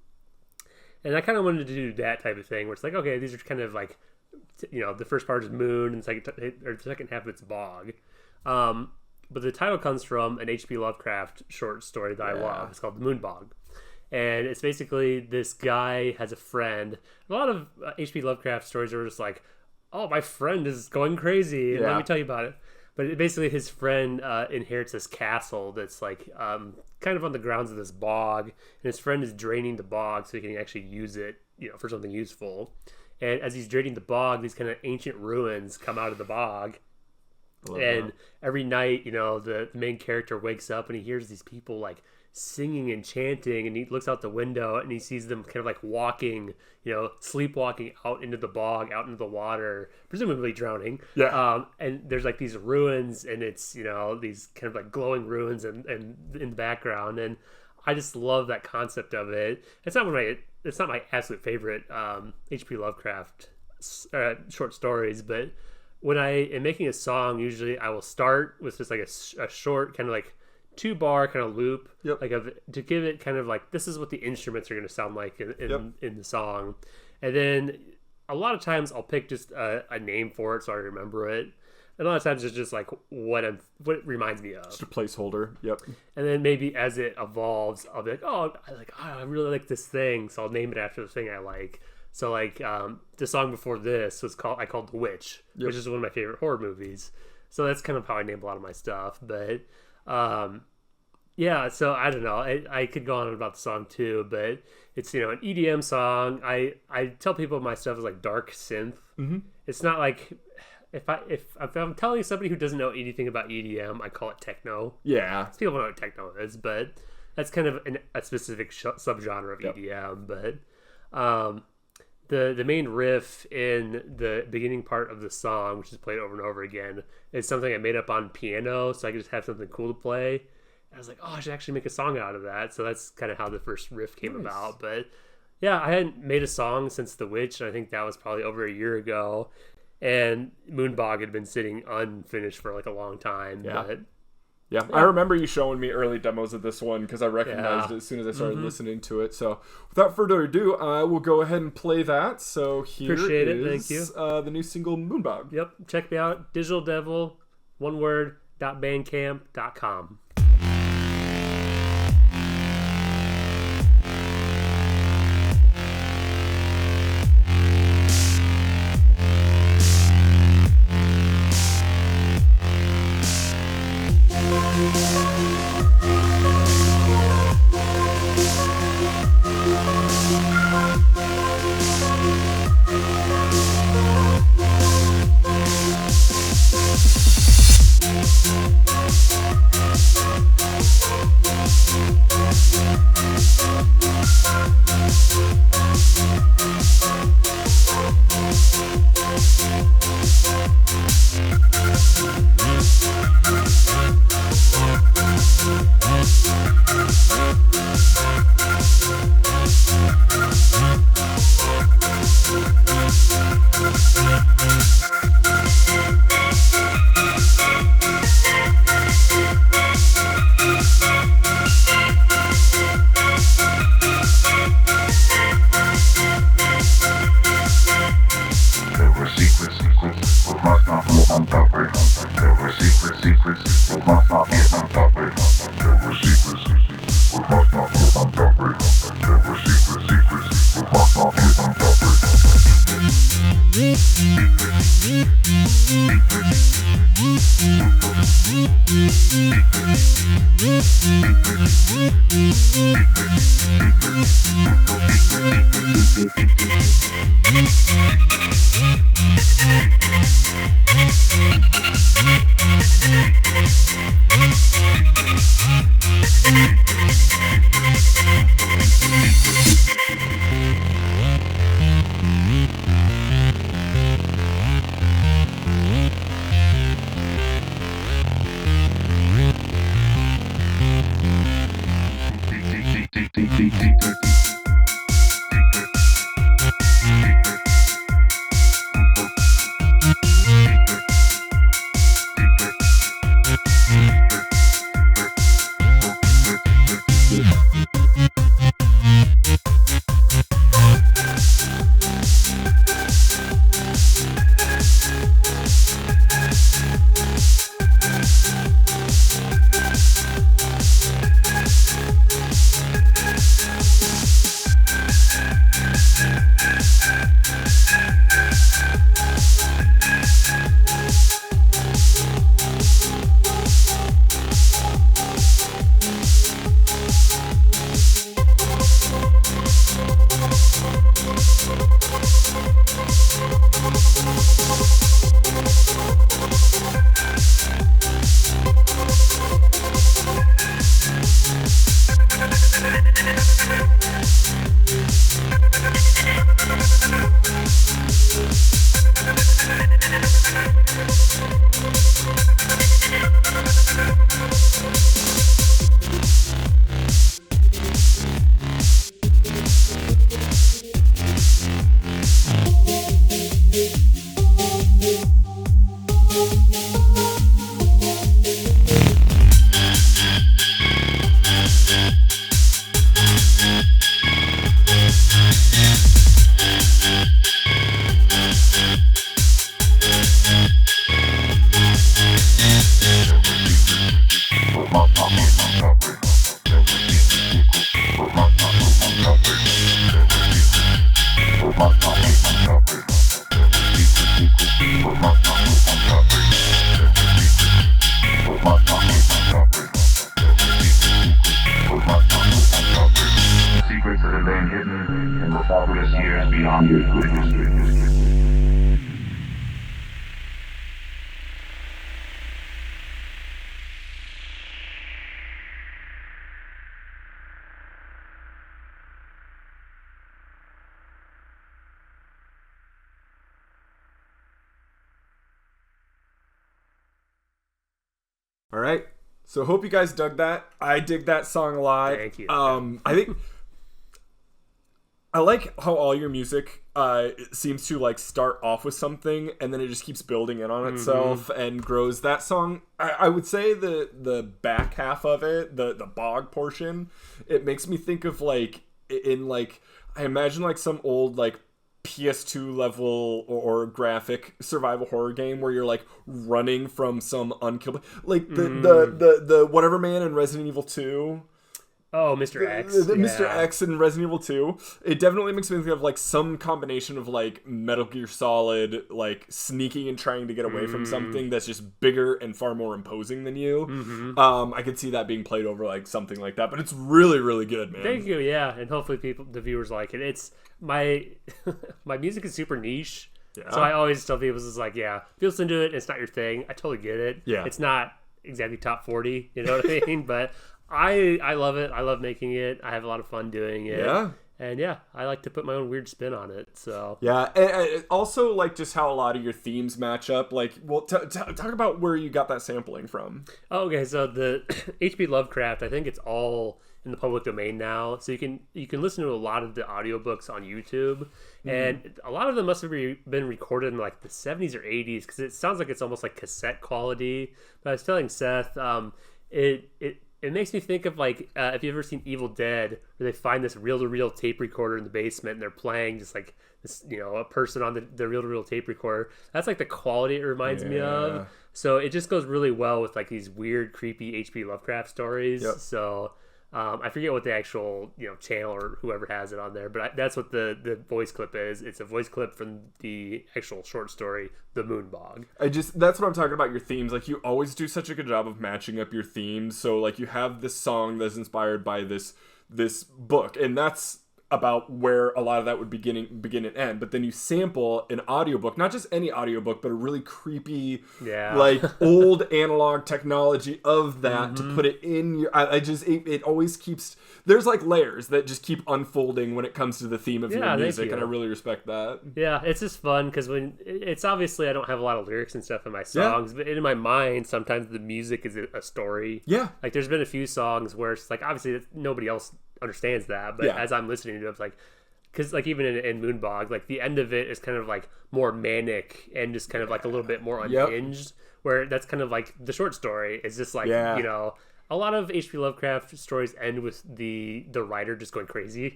and I kind of wanted to do that type of thing where it's like, okay, these are kind of like, the first part is moon, and the second half it's bog. But the title comes from an H.P. Lovecraft short story that I love. It's called The Moonbog. And it's basically this guy has a friend. A lot of H.P. Lovecraft stories are just like, oh, my friend is going crazy. Yeah. Let me tell you about it. But basically, his friend inherits this castle that's like kind of on the grounds of this bog, and his friend is draining the bog so he can actually use it, for something useful. And as he's draining the bog, these kind of ancient ruins come out of the bog. And every night, the main character wakes up and he hears these people like singing and chanting, and he looks out the window and he sees them kind of like walking, sleepwalking out into the bog, out into the water, presumably drowning. Yeah. And there's like these ruins, and it's, these kind of like glowing ruins and in the background. And I just love that concept of it. It's not my absolute favorite H.P. Lovecraft short stories, but when I am making a song, usually I will start with just like a short kind of like 2-bar kind of loop, to give it kind of like, this is what the instruments are going to sound like in the song. And then a lot of times I'll pick just a name for it so I remember it. And a lot of times it's just like what it reminds me of. Just a placeholder. Yep. And then maybe as it evolves, I'll be like, I really like this thing, so I'll name it after the thing I like. So like the song before this I called The Witch, which is one of my favorite horror movies. So that's kind of how I name a lot of my stuff. But yeah, so I don't know. I could go on about the song too, but it's an EDM song. I tell people my stuff is like dark synth. Mm-hmm. It's not like if I'm telling somebody who doesn't know anything about EDM, I call it techno. Yeah, people know what techno is, but that's kind of a specific subgenre of EDM. But the main riff in the beginning part of the song, which is played over and over again, is something I made up on piano, so I could just have something cool to play. I was like, I should actually make a song out of that. So that's kind of how the first riff came about. But yeah, I hadn't made a song since The Witch, and I think that was probably over a year ago. And Moonbog had been sitting unfinished for like a long time. Yeah. But yeah, I remember you showing me early demos of this one because I recognized it as soon as I started listening to it. So without further ado, I will go ahead and play that. So here Appreciate it. is Thank you. The new single, Moonbog. Yep, check me out, Digital Devil, one word, .bandcamp.com. Secrets that have been hidden in the fabulous years beyond your history. All right. So hope you guys dug that. I dig that song a lot. Thank you. I think I like how all your music seems to like start off with something and then it just keeps building in on itself and grows. That song, I would say the back half of it, the bog portion, it makes me think of like in like I imagine like some old like PS2 level or graphic survival horror game where you're like running from some unkillable, like the whatever man in Resident Evil 2. Oh, Mr. X. Mr. X in Resident Evil 2. It definitely makes me think of like some combination of like Metal Gear Solid, like sneaking and trying to get away from something that's just bigger and far more imposing than you. I could see that being played over like something like that, but it's really, really good, man. Thank you. Yeah, and hopefully the viewers like it. It's my music is super niche, so I always tell people it's like, yeah, if you listen to it, it's not your thing. I totally get it. Yeah, it's not exactly top 40. You know what I mean? But I love it. I love making it. I have a lot of fun doing it. Yeah. And yeah, I like to put my own weird spin on it. So yeah, and also like just how a lot of your themes match up. Like, well, talk about where you got that sampling from. Oh, okay, so the H.P. Lovecraft, I think it's all in the public domain now. So you can listen to a lot of the audiobooks on YouTube, and a lot of them must have been recorded in like the 70s or 80s because it sounds like it's almost like cassette quality. But I was telling Seth, it makes me think of like if you've ever seen Evil Dead, where they find this reel-to-reel tape recorder in the basement and they're playing just like this, you know, a person on the reel-to-reel tape recorder. That's like the quality it reminds me of. So it just goes really well with like these weird, creepy H.P. Lovecraft stories. Yep. So I forget what the actual channel or whoever has it on there, but that's what the voice clip is. It's a voice clip from the actual short story, The Moonbog. That's what I'm talking about, your themes. Like, you always do such a good job of matching up your themes. So like you have this song that's inspired by this book, and that's about where a lot of that would begin and end. But then you sample an audiobook, not just any audiobook, but a really creepy, like old analog technology of that to put it in your. It always keeps. There's like layers that just keep unfolding when it comes to the theme of your music, and I really respect that. Yeah, it's just fun because when it's obviously I don't have a lot of lyrics and stuff in my songs, but in my mind sometimes the music is a story. Yeah, like there's been a few songs where it's like obviously nobody else understands that, but as I'm listening to it, it's like, because like even in Moonbog, like the end of it is kind of like more manic and just kind of like a little bit more unhinged, where that's kind of like the short story is just like a lot of H.P. Lovecraft stories end with the writer just going crazy.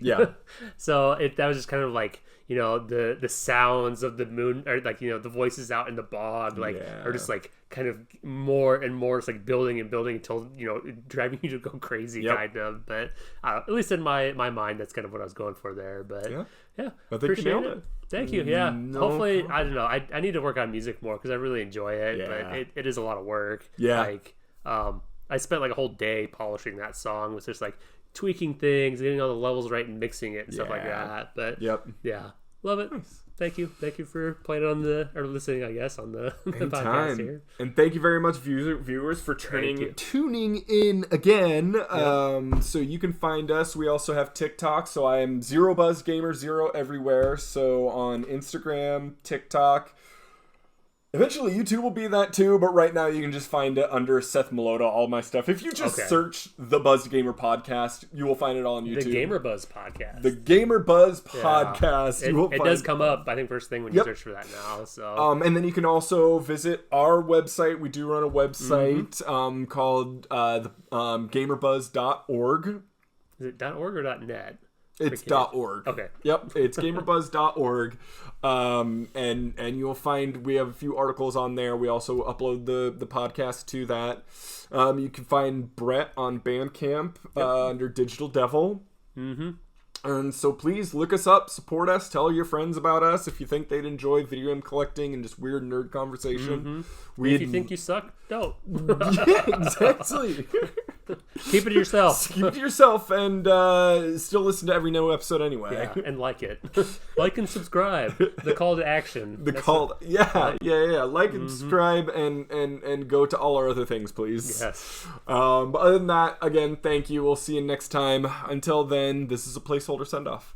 So that was just kind of like the sounds of the moon, or like the voices out in the bog, like are just like kind of more and more just like building and building until driving you to go crazy kind of. But at least in my mind, that's kind of what I was going for there. But I appreciate it. Thank you. Yeah. Hopefully, I don't know. I need to work on music more because I really enjoy it, but it is a lot of work. Like I spent like a whole day polishing that song, with just like tweaking things, getting all the levels right, and mixing it and stuff like that. But love it. Nice. Thank you for playing or listening, I guess, on the podcast here. And thank you very much, viewers, for tuning in again. So you can find us. We also have TikTok. So I am ZeroBuzzGamer0 everywhere. So on Instagram, TikTok. Eventually, YouTube will be that too, but right now you can just find it under Seth Melota, all my stuff. If you just search the Buzz Gamer Podcast, you will find it all on YouTube. The Gamerbuzz Podcast. The Gamerbuzz Podcast. It does come up, I think, first thing when you search for that now. So, and then you can also visit our website. We do run a website called Gamerbuzz.org. Is it .org or .net? It's .org. Okay. Yep. It's gamerbuzz.org. And you'll find we have a few articles on there. We also upload the podcast to that. You can find Brett on Bandcamp under Digital Devil. And so please look us up, support us, tell your friends about us if you think they'd enjoy video game collecting and just weird nerd conversation. If you think you suck, don't. Yeah, exactly. Keep it to yourself. Keep it to yourself and still listen to every new episode anyway. Yeah, and like it. Like and subscribe. The call to action. Yeah. Like and subscribe and go to all our other things, please. Yes. But other than that, again, thank you. We'll see you next time. Until then, this is a placeholder send-off.